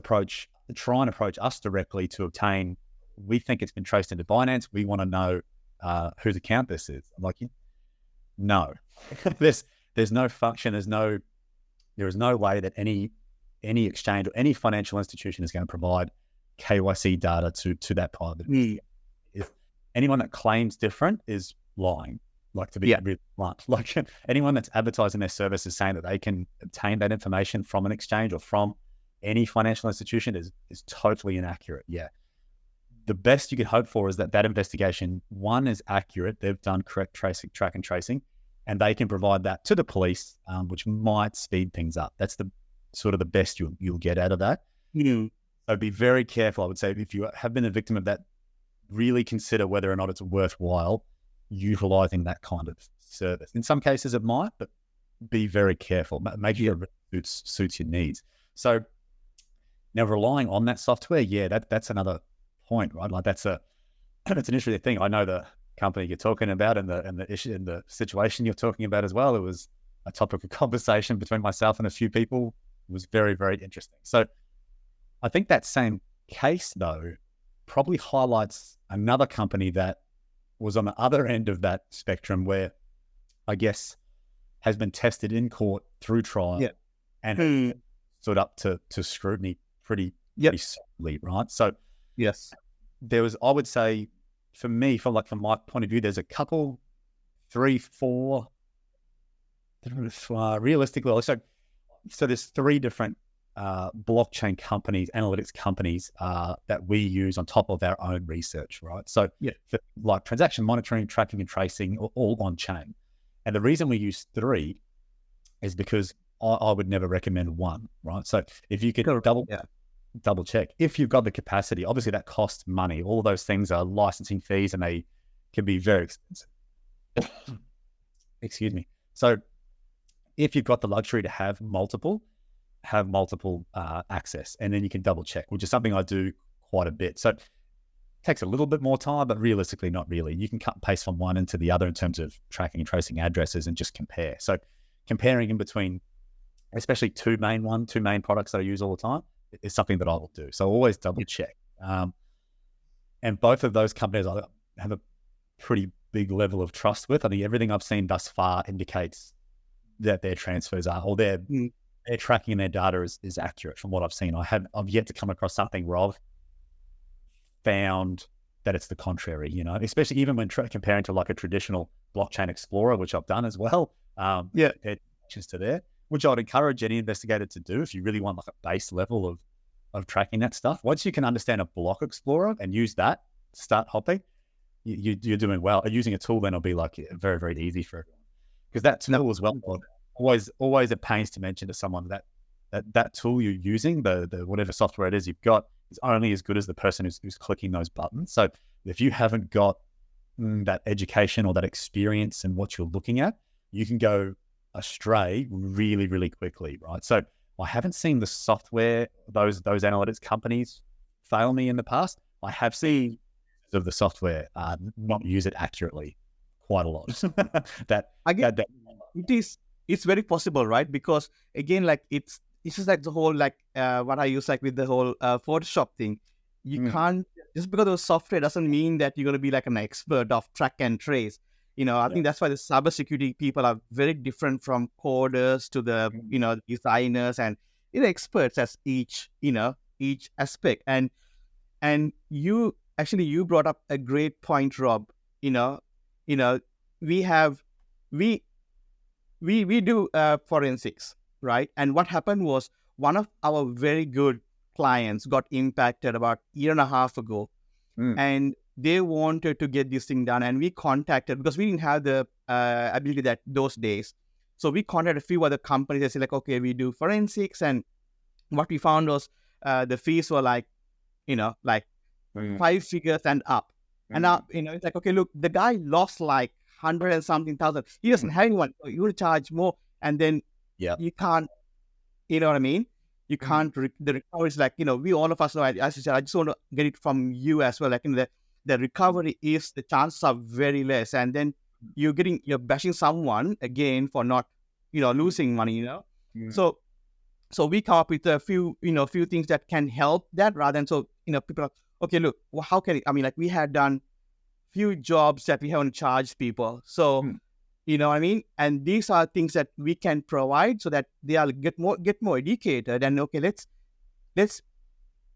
try and approach us directly to obtain, we think it's been traced into Binance, we want to know whose account this is. I'm like, no, there's no function, there is no way that any exchange or any financial institution is going to provide KYC data to that part of it. If anyone that claims different is lying, like, to be really blunt. Like, anyone that's advertising their service is saying that they can obtain that information from an exchange or from any financial institution is totally inaccurate. Yeah. The best you could hope for is that investigation, one, is accurate. They've done correct track and tracing, and they can provide that to the police, which might speed things up. That's the sort of the best you'll get out of that. So be very careful. I would say, if you have been a victim of that, really consider whether or not it's worthwhile utilizing that kind of service. In some cases it might, but be very careful. Make sure it suits your needs. So now, relying on that software, that's another point, right? Like, that's an interesting thing. I know the company you're talking about and the issue and the situation you're talking about as well. It was a topic of conversation between myself and a few people. It was very, very interesting. So I think that same case, though, probably highlights another company that was on the other end of that spectrum, where I guess has been tested in court through trial and stood up to scrutiny pretty solidly, right? So yes, there was, I would say, for me, from my point of view, there's a couple, 3, 4, realistically. So there's 3 different blockchain companies, analytics companies that we use on top of our own research, right? So for, like, transaction monitoring, tracking and tracing, all on chain. And the reason we use 3 is because I would never recommend one, right? So if you could double check, if you've got the capacity, obviously that costs money. All of those things are licensing fees, and they can be very expensive. Excuse me. So if you've got the luxury to have multiple access, and then you can double check, which is something I do quite a bit. So it takes a little bit more time, but realistically, not really. You can cut and paste from one into the other in terms of tracking and tracing addresses and just compare. So comparing in between, especially two main products that I use all the time, is something that I will do. So always double check. And both of those companies I have a pretty big level of trust with. I think everything I've seen thus far indicates that their transfers are, or their tracking and their data is accurate from what I've seen. I've yet to come across something where I've found that it's the contrary, especially even when comparing to like a traditional blockchain explorer, which I've done as well. Connections to there, which I'd encourage any investigator to do if you really want like a base level of tracking that stuff. Once you can understand a block explorer and use that, start hopping, you're doing well. Using a tool then will be like very, very easy for everyone. Because that tool as well, always a pains to mention to someone that tool you're using, the whatever software it is you've got, is only as good as the person who's clicking those buttons. So if you haven't got that education or that experience in what you're looking at, you can go astray really, really quickly, right? So I haven't seen the software, those analytics companies fail me in the past. I have seen of the software not use it accurately quite a lot. It's very possible, right? Because again, like it's just like the whole what I use like with the whole Photoshop thing. You can't, just because of software doesn't mean that you're going to be like an expert of track and trace. I think that's why the cybersecurity people are very different from coders to the, designers and experts as each aspect. And you brought up a great point, Rob. We do forensics, right? And what happened was one of our very good clients got impacted about a year and a half ago, and they wanted to get this thing done. And we contacted, because we didn't have the ability that those days. So we contacted a few other companies that said like, okay, we do forensics. And what we found was the fees were like, like 5 figures and up. And now, it's like, okay, look, the guy lost like 100 and something thousand. He doesn't have anyone. So you will charge more. And then you can't, you know what I mean? You can't, the recovery is like, we all of us know, as you said, I just want to get it from you as well. Like, the recovery is, the chances are very less. And then you're bashing someone again for not, losing money, So we come up with a few things that can help that, rather than, so, people are, okay, look, well, how can it, like we had done few jobs that we haven't charged people. So, you know what I mean? And these are things that we can provide so that they'll get more educated. And okay, let's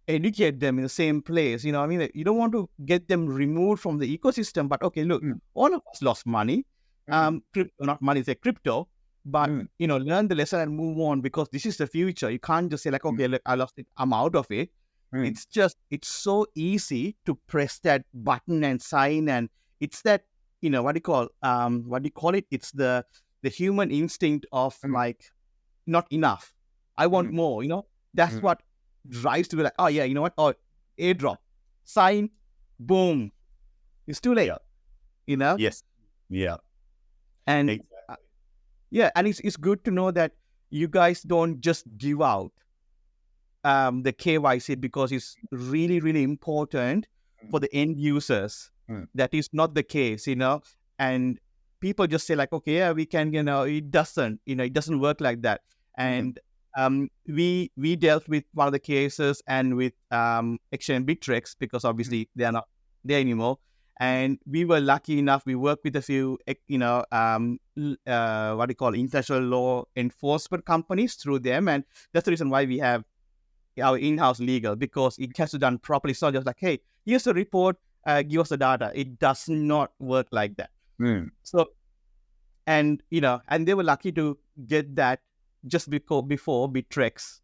educate them in the same place. You know what I mean? You don't want to get them removed from the ecosystem, but okay, look, all of us lost money. Not money, say crypto, but learn the lesson and move on, because this is the future. You can't just say like, okay, look, I lost it, I'm out of it. It's so easy to press that button and sign, and it's that, what do you call it? It's the human instinct of like, not enough. I want more, that's what drives to be like, oh yeah, you know what? Oh, airdrop, sign, boom. It's too late, Yes. Yeah. And exactly. And it's good to know that you guys don't just give out the KYC, because it's really, really important for the end users. That is not the case, and people just say like, okay, yeah, we can, it doesn't work like that. And we dealt with one of the cases and with Exchange Bittrex, because obviously they are not there anymore. And we were lucky enough, we worked with a few, international law enforcement companies through them. And that's the reason why we have our in-house legal, because it has to be done properly. It's not just like, hey, here's the report, give us the data. It does not work like that. So, and they were lucky to get that just before Bittrex,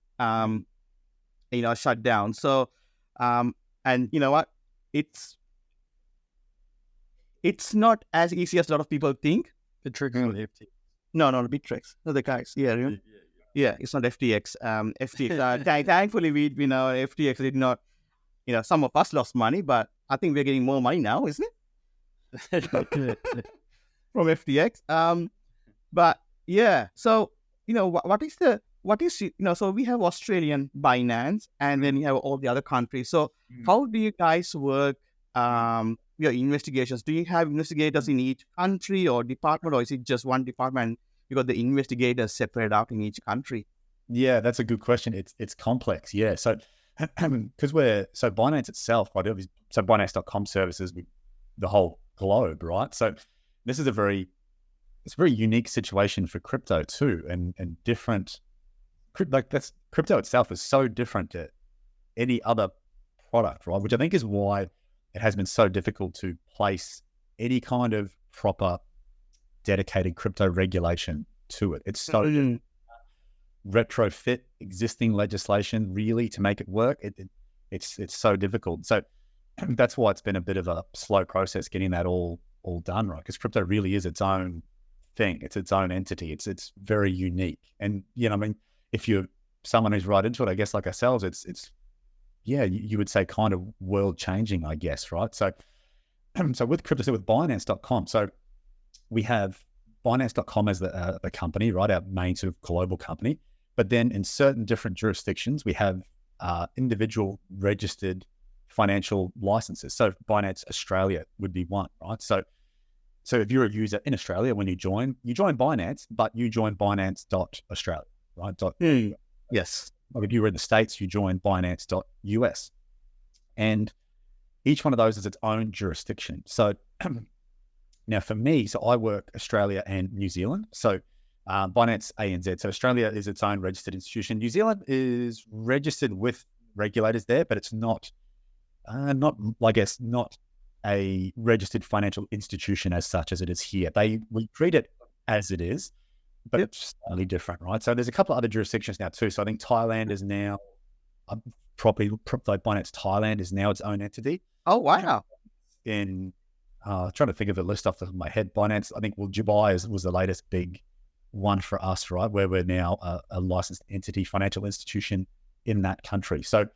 shut down. So, and you know what? It's not as easy as a lot of people think. Bittrex or FTX? No, Bittrex. No, the guys. Yeah, it's not FTX. FTX. Thankfully, we FTX did not. Some of us lost money, but I think we're getting more money now, isn't it? From FTX. But yeah. So what is so we have Australian Binance, and then you have all the other countries. So how do you guys work? Your investigations? Do you have investigators in each country or department, or is it just one department? You got the investigators separate out in each country. Yeah, that's a good question. It's complex. Yeah. So because Binance itself, right? So Binance.com services the whole globe, right? So this is it's a very unique situation for crypto too, and different. Crypto itself is so different to any other product, right? Which I think is why it has been so difficult to place any kind of proper dedicated crypto regulation to it. It's so retrofit existing legislation really to make it work. It's so difficult. So that's why it's been a bit of a slow process getting that all done, right? Because crypto really is its own thing. It's its own entity. It's very unique. And if you're someone who's right into it, I guess like ourselves, it's you would say kind of world changing, I guess, right? So with crypto, with Binance.com, so we have Binance.com as the company, right? Our main sort of global company. But then in certain different jurisdictions, we have individual registered financial licenses. So Binance Australia would be one, right? So if you're a user in Australia, when you join Binance, but you join Binance.Australia, right? Yes. Like if you were in the States, you join Binance.US. And each one of those is its own jurisdiction. So now for me, so I work Australia and New Zealand. So Binance ANZ. So Australia is its own registered institution. New Zealand is registered with regulators there, but it's not a registered financial institution as such as it is here. We treat it as it is, but it's slightly different, right? So there's a couple of other jurisdictions now too. So I think Thailand is now probably like Binance Thailand is now its own entity. Oh, wow. In trying to think of a list off the top of my head, Binance, I think, Dubai was the latest big one for us, right? Where we're now a licensed entity, financial institution in that country. So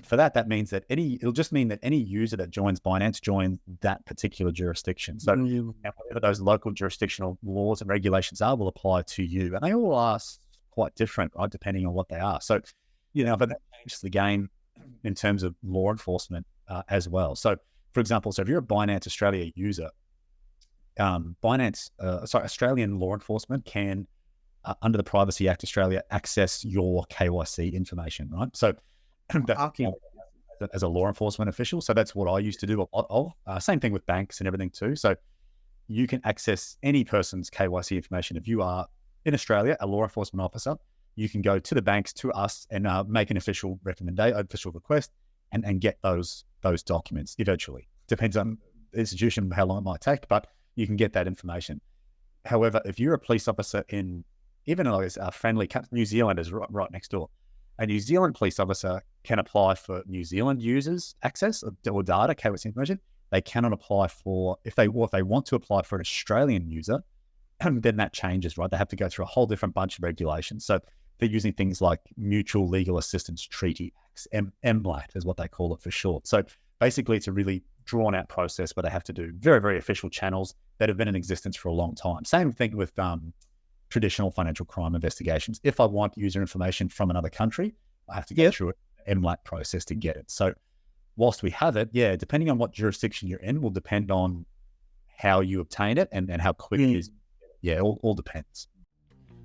for that means that it'll just mean that any user that joins Binance joins that particular jurisdiction. So whatever those local jurisdictional laws and regulations are will apply to you. And they all are quite different, right? Depending on what they are. So, but that changes the game in terms of law enforcement as well. So for example, if you're a Binance Australia user, Australian law enforcement can, under the Privacy Act Australia, access your KYC information, right? So that's as a law enforcement official. So that's what I used to do a lot of. Same thing with banks and everything too. So you can access any person's KYC information. If you are in Australia, a law enforcement officer, you can go to the banks, to us, and make an official official request and get those documents eventually. Depends on the institution, how long it might take, but you can get that information. However, if you're a police officer in even a friendly New Zealand is right next door, a New Zealand police officer can apply for New Zealand users' access or data, KYC information. They cannot apply for, if they want to apply for an Australian user, then that changes, right? They have to go through a whole different bunch of regulations. So they're using things like Mutual Legal Assistance Treaty Acts, MLAT is what they call it for short. So basically it's a really drawn out process where they have to do very, very official channels that have been in existence for a long time. Same thing with traditional financial crime investigations. If I want user information from another country, I have to go through an MLAT process to get it. So whilst we have it, depending on what jurisdiction you're in will depend on how you obtain it and how quick it is. Yeah, all depends.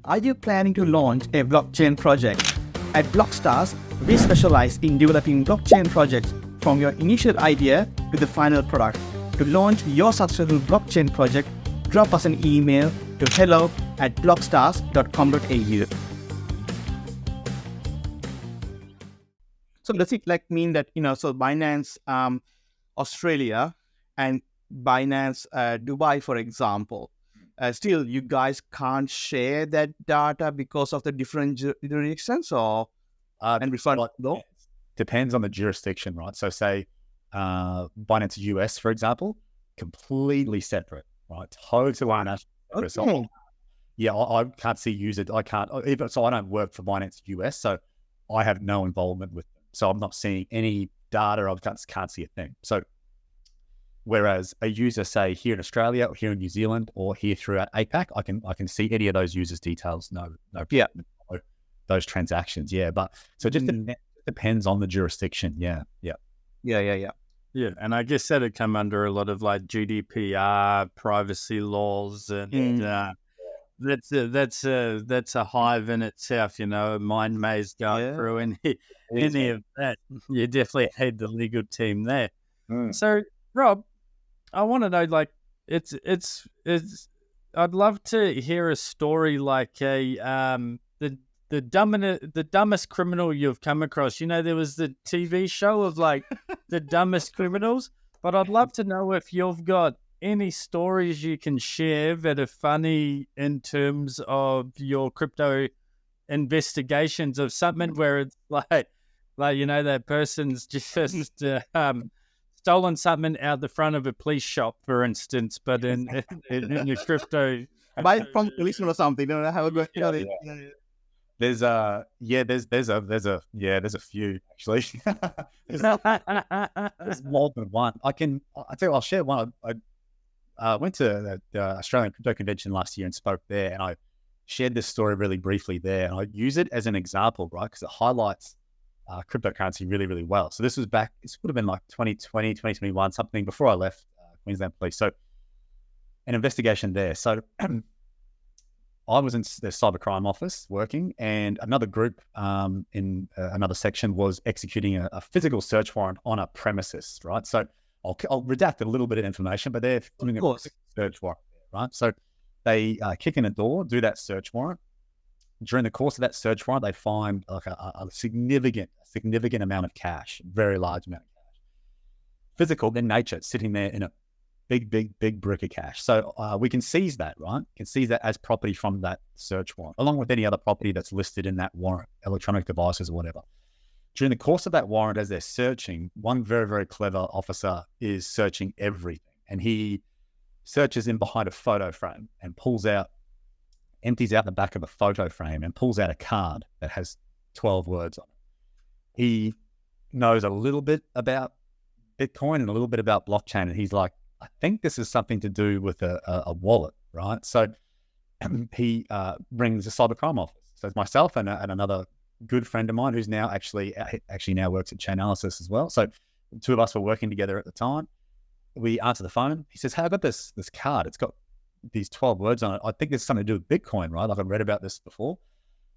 Are you planning to launch a blockchain project? At Blockstars, we specialize in developing blockchain projects from your initial idea to the final product. To launch your successful blockchain project, drop us an email to hello@blockstars.com.au. So does it mean that, so Binance Australia and Binance Dubai, for example, still you guys can't share that data because of the different jurisdictions and refund law? Depends on the jurisdiction, right? So say Binance US, for example, completely separate, right? Totally unaffected. Okay. So, I can't see user. I can't even. So I don't work for Binance US, so I have no involvement with them. So I'm not seeing any data. I can't see a thing. So whereas a user, say here in Australia or here in New Zealand or here throughout APAC, I can see any of those users' details. No, those transactions. Yeah, but so it just depends on the jurisdiction. Yeah. Yeah, and I guess that'd come under a lot of GDPR, privacy laws, and that's a hive in itself. A mind maze going through any of that. You definitely had the legal team there. So, Rob, I want to know, it's. I'd love to hear a story like the dumbest criminal you've come across. There was the TV show of the dumbest criminals, but I'd love to know if you've got any stories you can share that are funny in terms of your crypto investigations of something where it's that person's just stolen something out the front of a police shop, for instance, but in the crypto buy it from policeman or something. Don't know how it goes. There's a few actually. There's more than one. I'll share one. I went to the Australian Crypto Convention last year and spoke there, and I shared this story really briefly there, and I use it as an example, right? Because it highlights cryptocurrency really, really well. So this would have been 2020, 2021, something before I left Queensland Police. So an investigation there. So I was in the cybercrime office working, and another group in another section was executing a physical search warrant on a premises, right? So I'll redact a little bit of information, but they're doing a search warrant, right? So they kick in a door, do that search warrant. During the course of that search warrant, they find a significant amount of cash, very large amount of cash. Physical in nature, sitting there in big brick of cash. So we can seize that, right? We can seize that as property from that search warrant, along with any other property that's listed in that warrant, electronic devices or whatever. During the course of that warrant, as they're searching, one very, very clever officer is searching everything. And he searches in behind a photo frame and empties out the back of a photo frame and pulls out a card that has 12 words on it. He knows a little bit about Bitcoin and a little bit about blockchain. And he's like, I think this is something to do with a wallet, right? So he brings a cybercrime office. So it's myself and another good friend of mine who's now actually now works at Chainalysis as well. So the two of us were working together at the time. We answer the phone. He says, hey, I got this card. It's got these 12 words on it. I think there's something to do with Bitcoin, right? Like I've read about this before.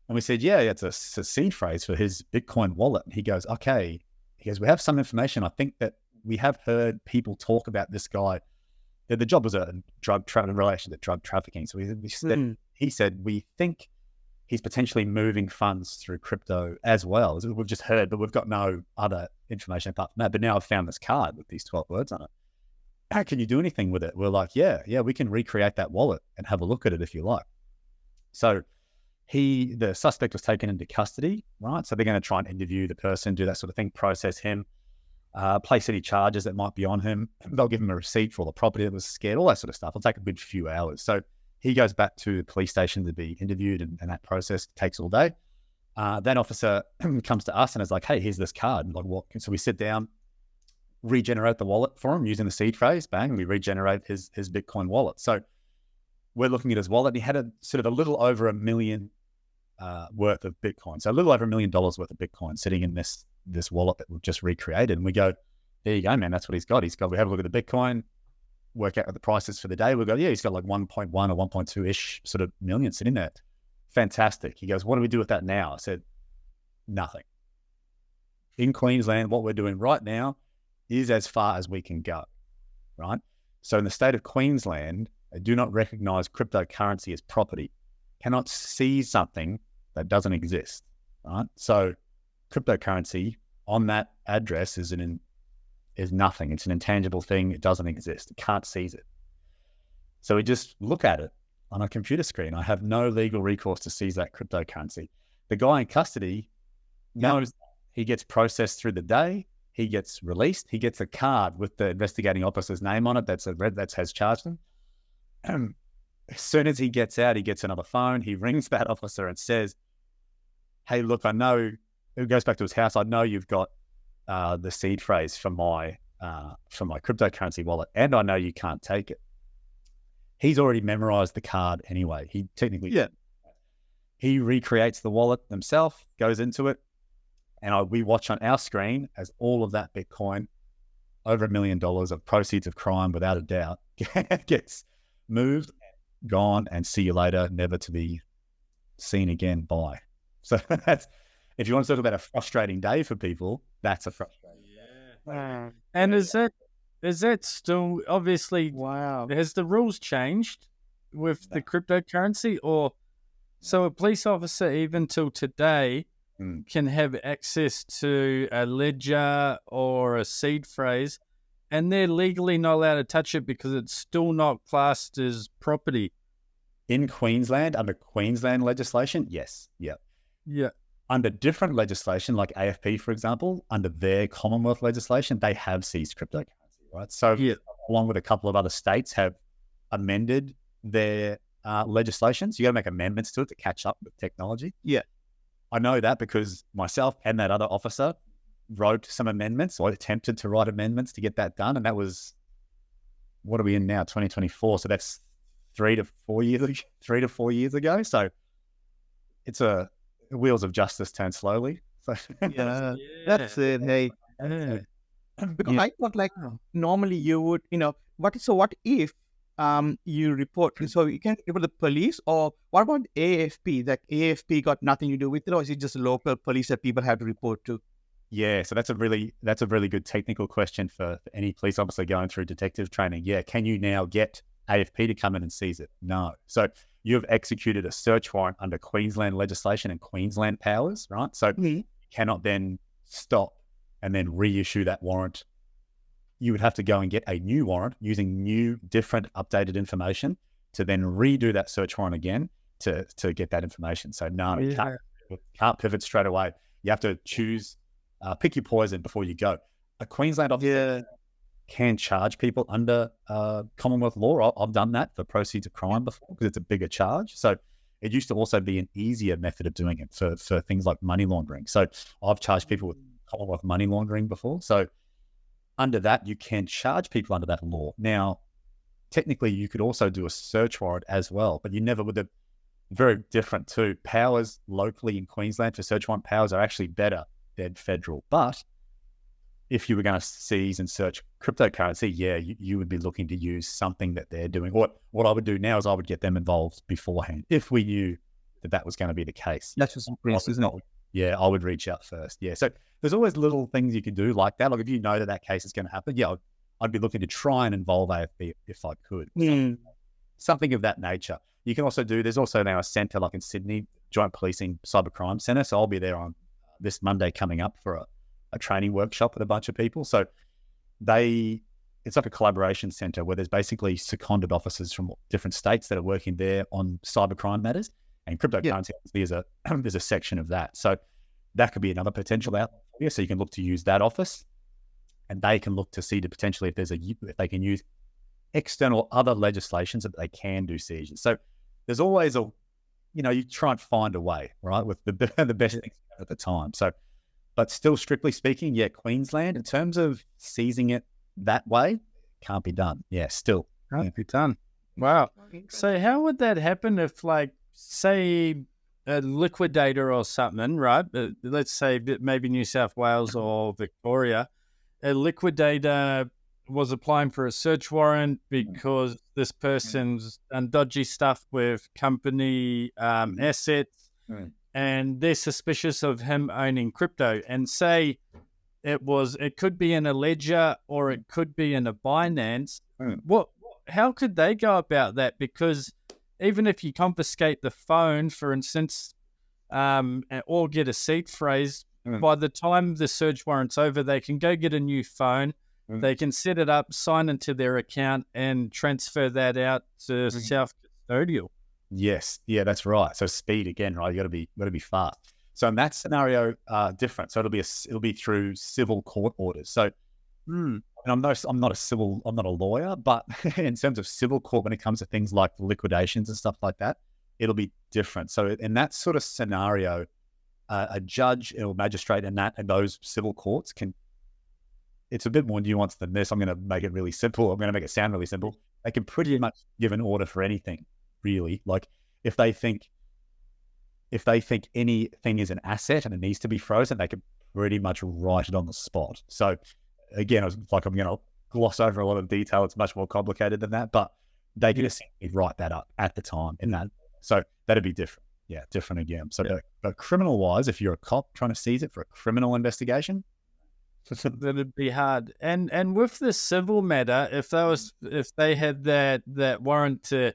And we said, yeah, it's a seed phrase for his Bitcoin wallet. And he goes, okay. He goes, we have some information. I think that we have heard people talk about this guy. The job was a drug relation to drug trafficking. So he said, we think he's potentially moving funds through crypto as well. As we've just heard, but we've got no other information apart from that. But now I've found this card with these 12 words on it. How can you do anything with it? We're like, yeah, we can recreate that wallet and have a look at it if you like. So the suspect was taken into custody, right? So they're going to try and interview the person, do that sort of thing, process him, place any charges that might be on him. They'll give him a receipt for all the property that was scared, all that sort of stuff. It'll take a good few hours. So he goes back to the police station to be interviewed, and that process takes all day. That officer comes to us and is like, hey, here's this card. Like, what? So we sit down, regenerate the wallet for him using the seed phrase, bang, and we regenerate his Bitcoin wallet. So we're looking at his wallet, and he had a little over $1 million worth of Bitcoin. So a little over $1 million worth of Bitcoin sitting in this wallet that we've just recreated. And we go, there you go, man, that's what he's got. We have a look at the Bitcoin, work out what the price is for the day. We go, yeah, he's got like 1.1 or 1.2-ish sort of million sitting there. Fantastic. He goes, what do we do with that now? I said, nothing. In Queensland, what we're doing right now is as far as we can go, right? So in the state of Queensland, they do not recognize cryptocurrency as property, cannot seize something that doesn't exist, right? So cryptocurrency on that address is nothing. It's an intangible thing. It doesn't exist. It can't seize it. So we just look at it on a computer screen. I have no legal recourse to seize that cryptocurrency. The guy in custody knows he gets processed through the day. He gets released. He gets a card with the investigating officer's name on it that has charged him. As soon as he gets out, he gets another phone. He rings that officer and says, hey, look, I know, it goes back to his house. I know you've got the seed phrase for my cryptocurrency wallet, and I know you can't take it. He's already memorized the card anyway. He recreates the wallet himself, goes into it, and we watch on our screen as all of that Bitcoin, over $1 million of proceeds of crime, without a doubt, gets moved, gone, and see you later, never to be seen again by. So that's, if you want to talk about a frustrating day for people, that's a frustrating day. And is that still, obviously, has the rules changed with the cryptocurrency? Or so a police officer, even till today, can have access to a ledger or a seed phrase, and they're legally not allowed to touch it because it's still not classed as property. In Queensland, under Queensland legislation, yes. Yeah. Under different legislation, like AFP, for example, under their Commonwealth legislation, they have seized cryptocurrency, right? So along with a couple of other states have amended their legislation. So you got to make amendments to it to catch up with technology. Yeah. I know that because myself and that other officer wrote some amendments, or attempted to write amendments to get that done. And that was, what are we in now? 2024. So that's 3 to 4 years ago. So it's wheels of justice turn slowly. So that's it. Hey, because I thought like normally you would, what if you report, so you can report the police, or what about AFP? That AFP got nothing to do with it, or is it just local police that people have to report to? Yeah, so that's a really good technical question for any police officer going through detective training. Yeah, can you now get AFP to come in and seize it? No. So you've executed a search warrant under Queensland legislation and Queensland powers, right? So you cannot then stop and then reissue that warrant you would have to go and get a new warrant using new, different, updated information to then redo that search warrant again to get that information. So no, you can't pivot straight away. You have to choose, pick your poison before you go. A Queensland officer can charge people under Commonwealth law. I've done that for proceeds of crime before because it's a bigger charge. So it used to also be an easier method of doing it for things like money laundering. So I've charged people with Commonwealth money laundering before. So under that, you can charge people under that law. Now, technically, you could also do a search warrant as well, but you never would have. Very different too. Powers locally in Queensland for search warrant powers are actually better than federal. But if you were going to seize and search cryptocurrency, you would be looking to use something that they're doing. What I would do now is I would get them involved beforehand if we knew that was going to be the case. That's just increased, isn't it? Yeah, I would reach out first. Yeah, so there's always little things you can do like that. Like if you know that case is going to happen, I'd be looking to try and involve AFB if I could. Something of that nature. You can also there's also now a centre like in Sydney, Joint Policing Cybercrime Centre. So I'll be there on this Monday coming up for a training workshop with a bunch of people. So it's like a collaboration centre where there's basically seconded officers from different states that are working there on cybercrime matters, and cryptocurrency is there's a section of that. So that could be another potential outlet. So you can look to use that office, and they can look to see to potentially if they can use external other legislations that they can do seizures. So there's always you try and find a way, right, with the best things at the time. So, but still, strictly speaking, Queensland, in terms of seizing it that way, can't be done. Still can't be done. Wow. So how would that happen if, like, say, a liquidator or something, right? Let's say maybe New South Wales or Victoria, a liquidator was applying for a search warrant because this person's done dodgy stuff with company assets, and they're suspicious of him owning crypto. And say it could be in a ledger or it could be in a Binance. How could they go about that? Because even if you confiscate the phone, for instance, or get a seed phrase, by the time the search warrant's over, they can go get a new phone. They can set it up, sign into their account, and transfer that out to self-custodial. Yes, that's right. So speed again, right? You got to be fast. So in that scenario, different. So it'll be through civil court orders. So, and I'm not a lawyer, but in terms of civil court, when it comes to things like liquidations and stuff like that, it'll be different. So in that sort of scenario, a judge or magistrate and those civil courts can. It's a bit more nuanced than this. I'm going to make it really simple. I'm going to make it sound really simple. They can pretty much give an order for anything, really. Like if they think anything is an asset and it needs to be frozen, they can pretty much write it on the spot. So again, I'm going to gloss over a lot of detail. It's much more complicated than that, but they can essentially write that up at the time in that. So that'd be different. Yeah, different again. So but criminal wise, if you're a cop trying to seize it for a criminal investigation, that'd be hard. And with the civil matter, if they had that warrant to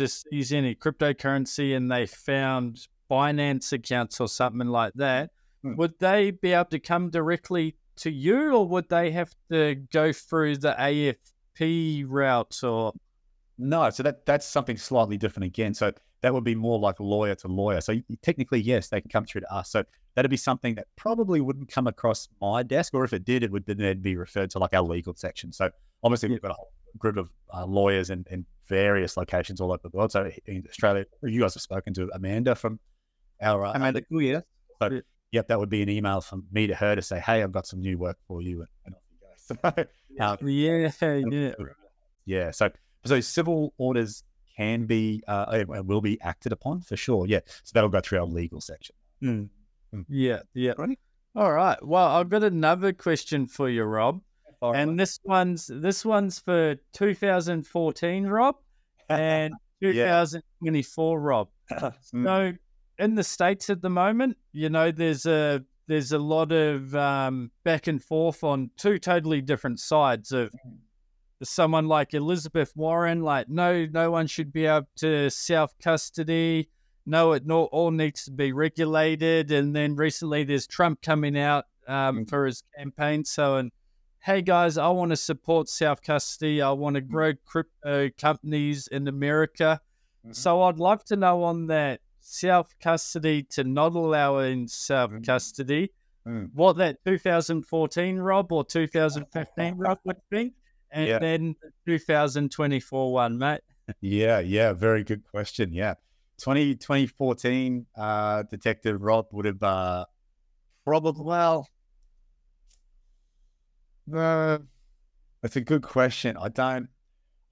seize any cryptocurrency and they found Binance accounts or something like that, would they be able to come directly to you, or would they have to go through the AFP route? Or no, so that's something slightly different again. So that would be more like lawyer to lawyer. So technically, yes, they can come through to us. So that'd be something that probably wouldn't come across my desk, or if it did, it would then be referred to like our legal section. So obviously we've got a whole group of lawyers in various locations all over the world. So in Australia, you guys have spoken to Amanda from our Amanda, So that would be an email from me to her to say, hey, I've got some new work for you, and off you go. So civil orders can be will be acted upon for sure. Yeah, so that'll go through our legal section. Yeah. Right. All right. Well, I've got another question for you, Rob. And this one's for 2014, Rob, and 2024, Rob. So in the States at the moment, there's a lot of back and forth on two totally different sides of someone like Elizabeth Warren, like no one should be able to self-custody. No, it all needs to be regulated. And then recently there's Trump coming out for his campaign, hey guys, I want to support self-custody. I want to grow crypto companies in America. So I'd love to know on that self-custody to not allowing self-custody, what that 2014 Rob or 2015 Rob would think, and then 2024 one, mate. Yeah, very good question. Yeah. 2014 Detective Rob would have probably, that's a good question. I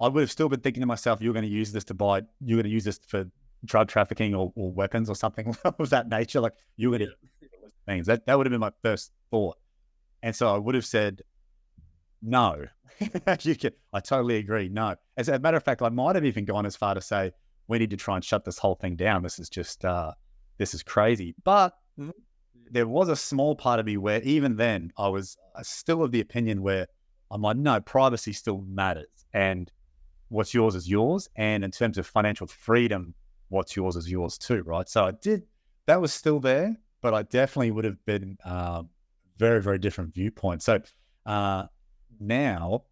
would have still been thinking to myself, you're going to use this for drug trafficking or weapons or something of that nature. Like you're going to things. That would have been my first thought. And so I would have said, no. I totally agree. No. As a matter of fact, I might have even gone as far to say, we need to try and shut this whole thing down. This is just, this is crazy. But there was a small part of me where even then I was still of the opinion where I'm like, no, privacy still matters. And what's yours is yours. And in terms of financial freedom, what's yours is yours too, right? So that was still there, but I definitely would have been very, very different viewpoint. So now,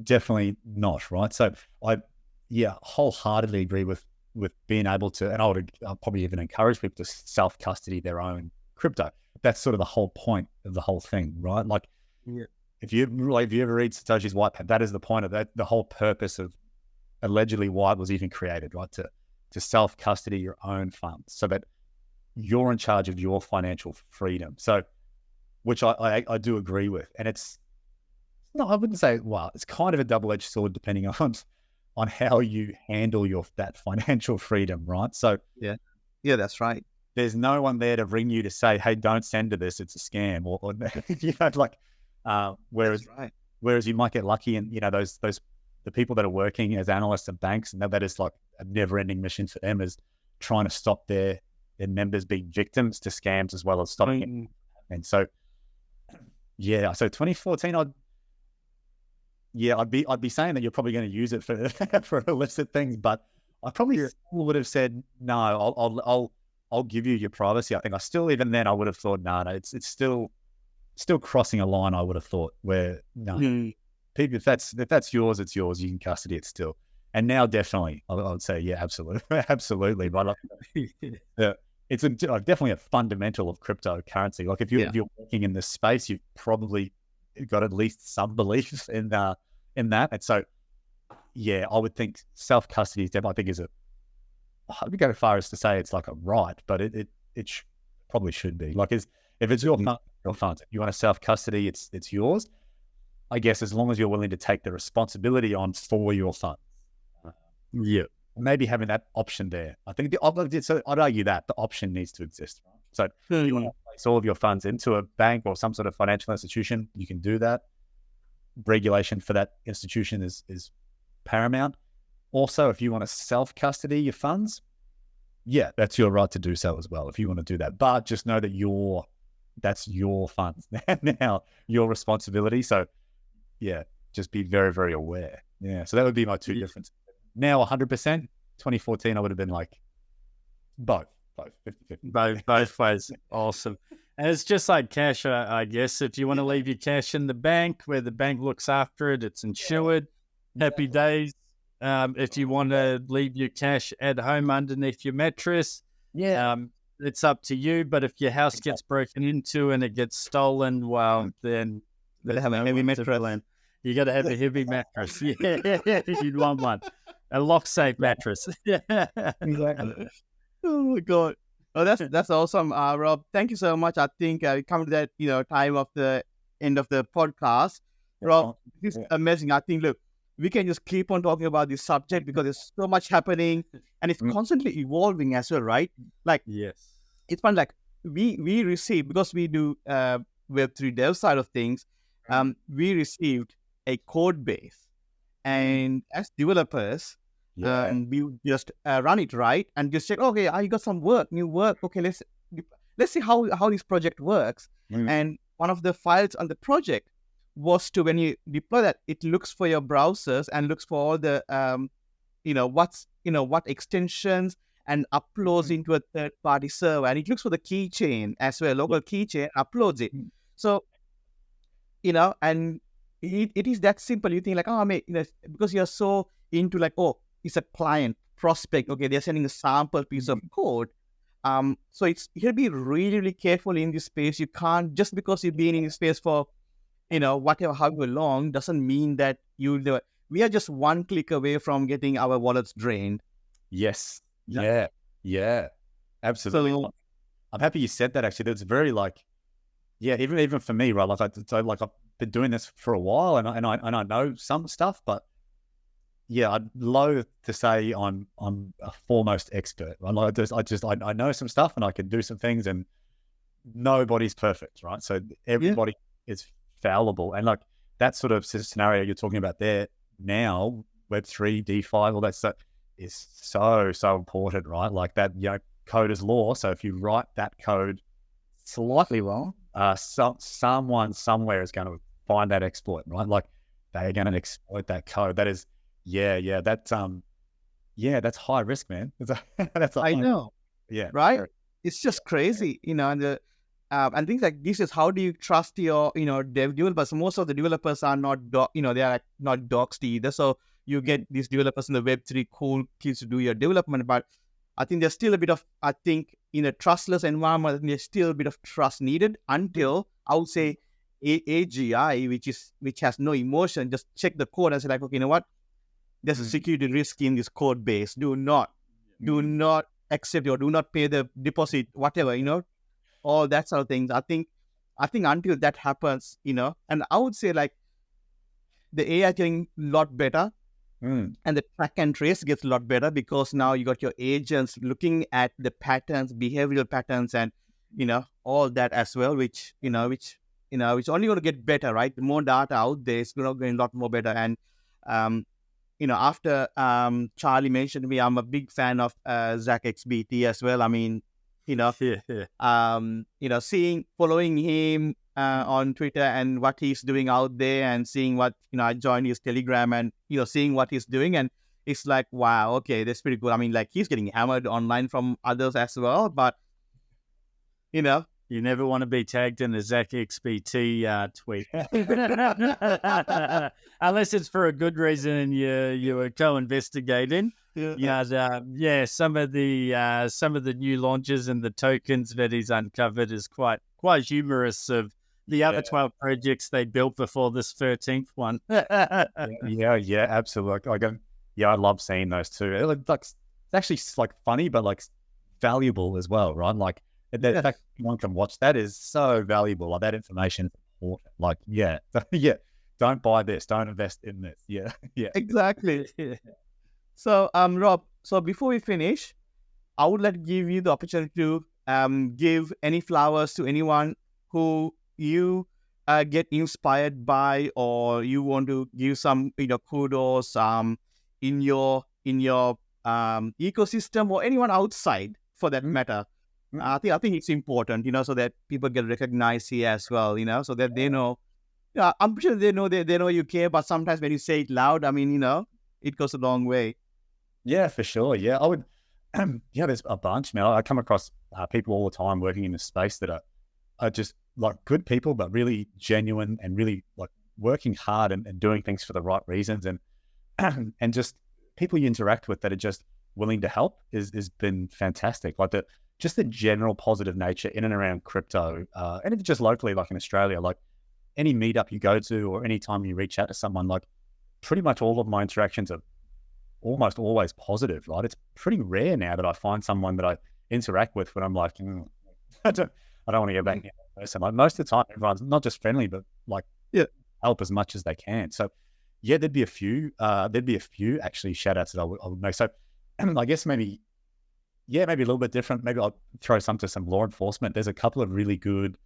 definitely not, right? So I wholeheartedly agree with being able to, and I'll probably even encourage people to self-custody their own crypto. That's sort of the whole point of the whole thing, right? Like, if you ever read Satoshi's white paper, that is the point of that, the whole purpose of allegedly why it was even created, right? To self-custody your own funds so that you're in charge of your financial freedom. So, which I do agree with. And I wouldn't say, it's kind of a double-edged sword depending on how you handle that financial freedom, right? So yeah, that's right. There's no one there to ring you to say, hey, don't send to this, it's a scam, or whereas you might get lucky and, the people that are working as analysts at banks, and that is like a never-ending mission for them, is trying to stop their members being victims to scams as well as stopping it. And so, so 2014, I'd be saying that you're probably going to use it for illicit things, but I probably still would have said no. I'll give you your privacy. I think even then I would have thought no. It's still crossing a line. I would have thought where people, if that's yours, it's yours. You can custody it still. And now definitely, I would say absolutely. But it's definitely a fundamental of cryptocurrency. Like if you're working in this space, you've probably got at least some belief in that. And so, I would think self-custody is definitely, I would go as far as to say it's like a right, but it probably should be. Like if it's your funds, if you want to self-custody, it's yours. I guess as long as you're willing to take the responsibility on for your funds. Maybe having that option there. I think I'd argue that the option needs to exist. Right? So if you want to place all of your funds into a bank or some sort of financial institution, you can do that. Regulation for that institution is paramount. Also, if you want to self-custody your funds, that's your right to do so as well if you want to do that. But just know that that's your funds now, your responsibility. So just be very, very aware. So that would be my two differences. Now 100%, 2014, I would have been like both 50-50. Both ways. Awesome. And it's just like cash, I guess. If you want to leave your cash in the bank where the bank looks after it, it's insured. Happy days. If you want to leave your cash at home underneath your mattress, it's up to you. But if your house gets broken into and it gets stolen, then you have a heavy mattress. You got to have a heavy mattress. You'd want one. A lock-safe mattress. Exactly. Oh my God. Oh, that's awesome, Rob. Thank you so much. I think we come to that time of the end of the podcast. Rob, this is amazing. I think we can just keep on talking about this subject because there's so much happening and it's constantly evolving as well, right? Like it's fun. Like we receive, because we do Web3 dev side of things. We received a code base, and as developers, we just run it right and just check. Okay, I got some new work. Okay, let's see how this project works. And one of the files on the project was to, when you deploy that, it looks for your browsers and looks for all the what extensions and uploads into a third-party server, and it looks for the keychain as well, local keychain, uploads it. So and it is that simple. You think like, oh, mate, because you're so into like, oh, it's a client prospect. Okay, they're sending a sample piece of code. So you have to be really, really careful in this space. You can't, just because you've been in this space for, whatever, however long, doesn't mean that we are just one click away from getting our wallets drained. Yes. Yeah. Absolutely. So, I'm happy you said that, actually. That's very like, yeah, even for me, right? Like I've been doing this for a while, and I know some stuff, but yeah, I'd loathe to say I'm a foremost expert. Right? Like I know some stuff, and I can do some things, and nobody's perfect, right? So everybody is fallible, and like that sort of scenario you're talking about there now, Web3, DeFi, all that stuff is so important, right? Like that, code is law. So if you write that code slightly wrong, someone somewhere is going to find that exploit, right? Like they're going to exploit that code. That is, that's high risk, man. I know. Yeah. Right. It's just crazy, and things like this is, how do you trust your, developers? Most of the developers are not, they are like not doxed either. So you get these developers in the Web3 cool kids to do your development, but I think there's still a bit of, in a trustless environment, there's still a bit of trust needed until, I would say, AGI, which has no emotion, just check the code and say like, okay, you know what? There's a security risk in this code base. Do not accept or do not pay the deposit, whatever, all that sort of things. I think until that happens, and I would say like the AI is getting a lot better. And the track and trace gets a lot better, because now you got your agents looking at the patterns, behavioral patterns, and all that as well, which it's only going to get better, right? The more data out there, it's going to get a lot more better. And after Charlie mentioned me, I'm a big fan of Zach XBT as well. I mean, following him on Twitter and what he's doing out there, and seeing what, I joined his Telegram, and, seeing what he's doing, and it's like, wow, okay, that's pretty good. I mean, like, he's getting hammered online from others as well, but, You never want to be tagged in a Zach XBT tweet. Unless it's for a good reason and you were co-investigating. Some of the new launches and the tokens that he's uncovered is quite humorous, of the other 12 projects they built before this 13th one. Yeah, absolutely. I love seeing those too. It's actually like funny, but like valuable as well, right? Like the fact one can watch that is so valuable. Like that information is important. Like, don't buy this, don't invest in this. Yeah. Exactly. So, Rob, before we finish, I would like to give you the opportunity to give any flowers to anyone who you get inspired by, or you want to give some kudos in your ecosystem, or anyone outside for that matter. I think it's important, so that people get recognized here as well, so that they know. I'm sure they know you care, but sometimes when you say it loud, I mean, it goes a long way. Yeah, for sure. Yeah, I would. There's a bunch, man. I come across people all the time working in this space that are just like good people, but really genuine and really like working hard and doing things for the right reasons, and and just people you interact with that are just willing to help has been fantastic. Like the general positive nature in and around crypto, and it's just locally, like in Australia, like any meetup you go to or any time you reach out to someone, like pretty much all of my interactions are almost always positive, right? It's pretty rare now that I find someone that I interact with when I'm like, I don't want to go back in person. Like most of the time, everyone's not just friendly, but like help as much as they can. So there'd be a few actually shout outs that I would make. So I guess maybe a little bit different. Maybe I'll throw some to some law enforcement. There's a couple of really good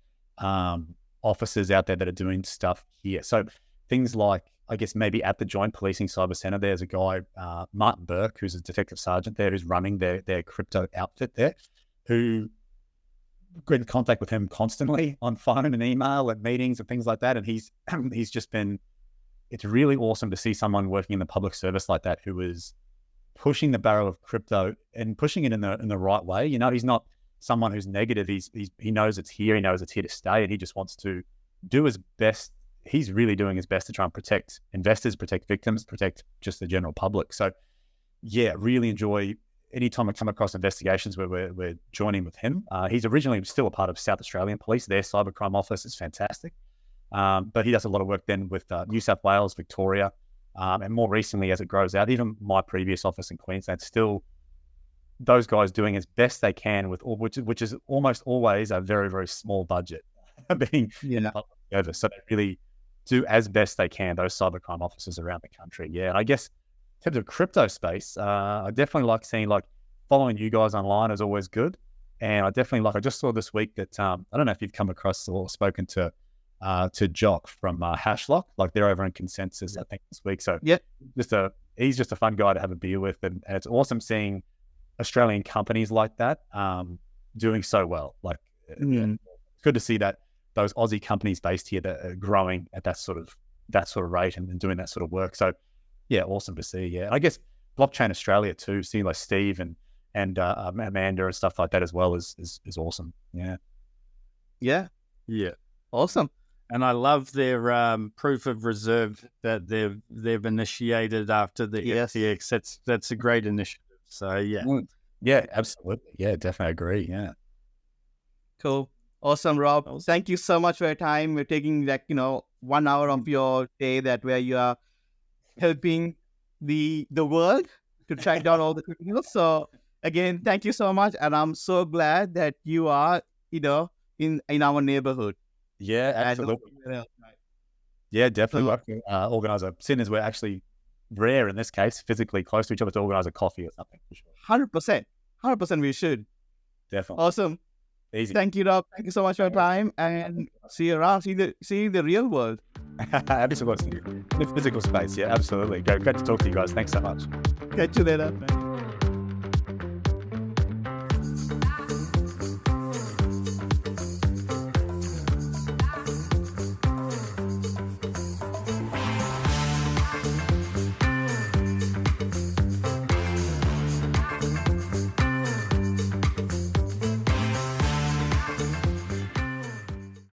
officers out there that are doing stuff here. So things like, I guess maybe at the Joint Policing Cyber Centre, there's a guy, Martin Burke, who's a detective sergeant there, who's running their crypto outfit there, who get in contact with him constantly on phone and email and meetings and things like that. And he's just been, it's really awesome to see someone working in the public service like that, who is pushing the barrel of crypto and pushing it in the right way. He's not someone who's negative. He knows it's here. He knows it's here to stay, and he just wants to do his best he's really doing his best to try and protect investors, protect victims, protect just the general public. So yeah, really enjoy anytime I come across investigations where we're joining with him. He's originally still a part of South Australian Police. Their cybercrime office is fantastic. But he does a lot of work then with New South Wales, Victoria, and more recently as it grows out, even my previous office in Queensland, still those guys doing as best they can with all, which is almost always a very, very small budget being over. So they really do as best they can, those cybercrime officers around the country. Yeah. And I guess in terms of crypto space, I definitely like seeing, like, following you guys online is always good. And I definitely I just saw this week that, I don't know if you've come across or spoken to Jock from Hashlock, like they're over in Consensus, I think, this week. So he's just a fun guy to have a beer with, and it's awesome seeing Australian companies like that doing so well. Like it's good to see that those Aussie companies based here that are growing at that sort of rate and doing that sort of work. So yeah, awesome to see. Yeah, and I guess Blockchain Australia too, seeing like Steve and Amanda and stuff like that as well is awesome. Yeah, Awesome. And I love their proof of reserve that they've initiated after the FTX. That's a great initiative. So yeah, absolutely. Yeah, definitely agree. Yeah, cool, awesome, Rob. Thank you so much for your time. We're taking 1 hour of your day where you are helping the world to track down all the criminals. So again, thank you so much, and I'm so glad that you are in our neighborhood. Yeah, absolutely. Yeah, definitely. Organize seeing as we're actually rare in this case, physically close to each other, to organize a coffee or something. For sure. 100%. We should. Definitely. Awesome. Easy. Thank you, Rob. Thank you so much for your time, and see you around. See the real world. Absolutely. In the physical space. Yeah, absolutely. Great to talk to you guys. Thanks so much. Catch you later.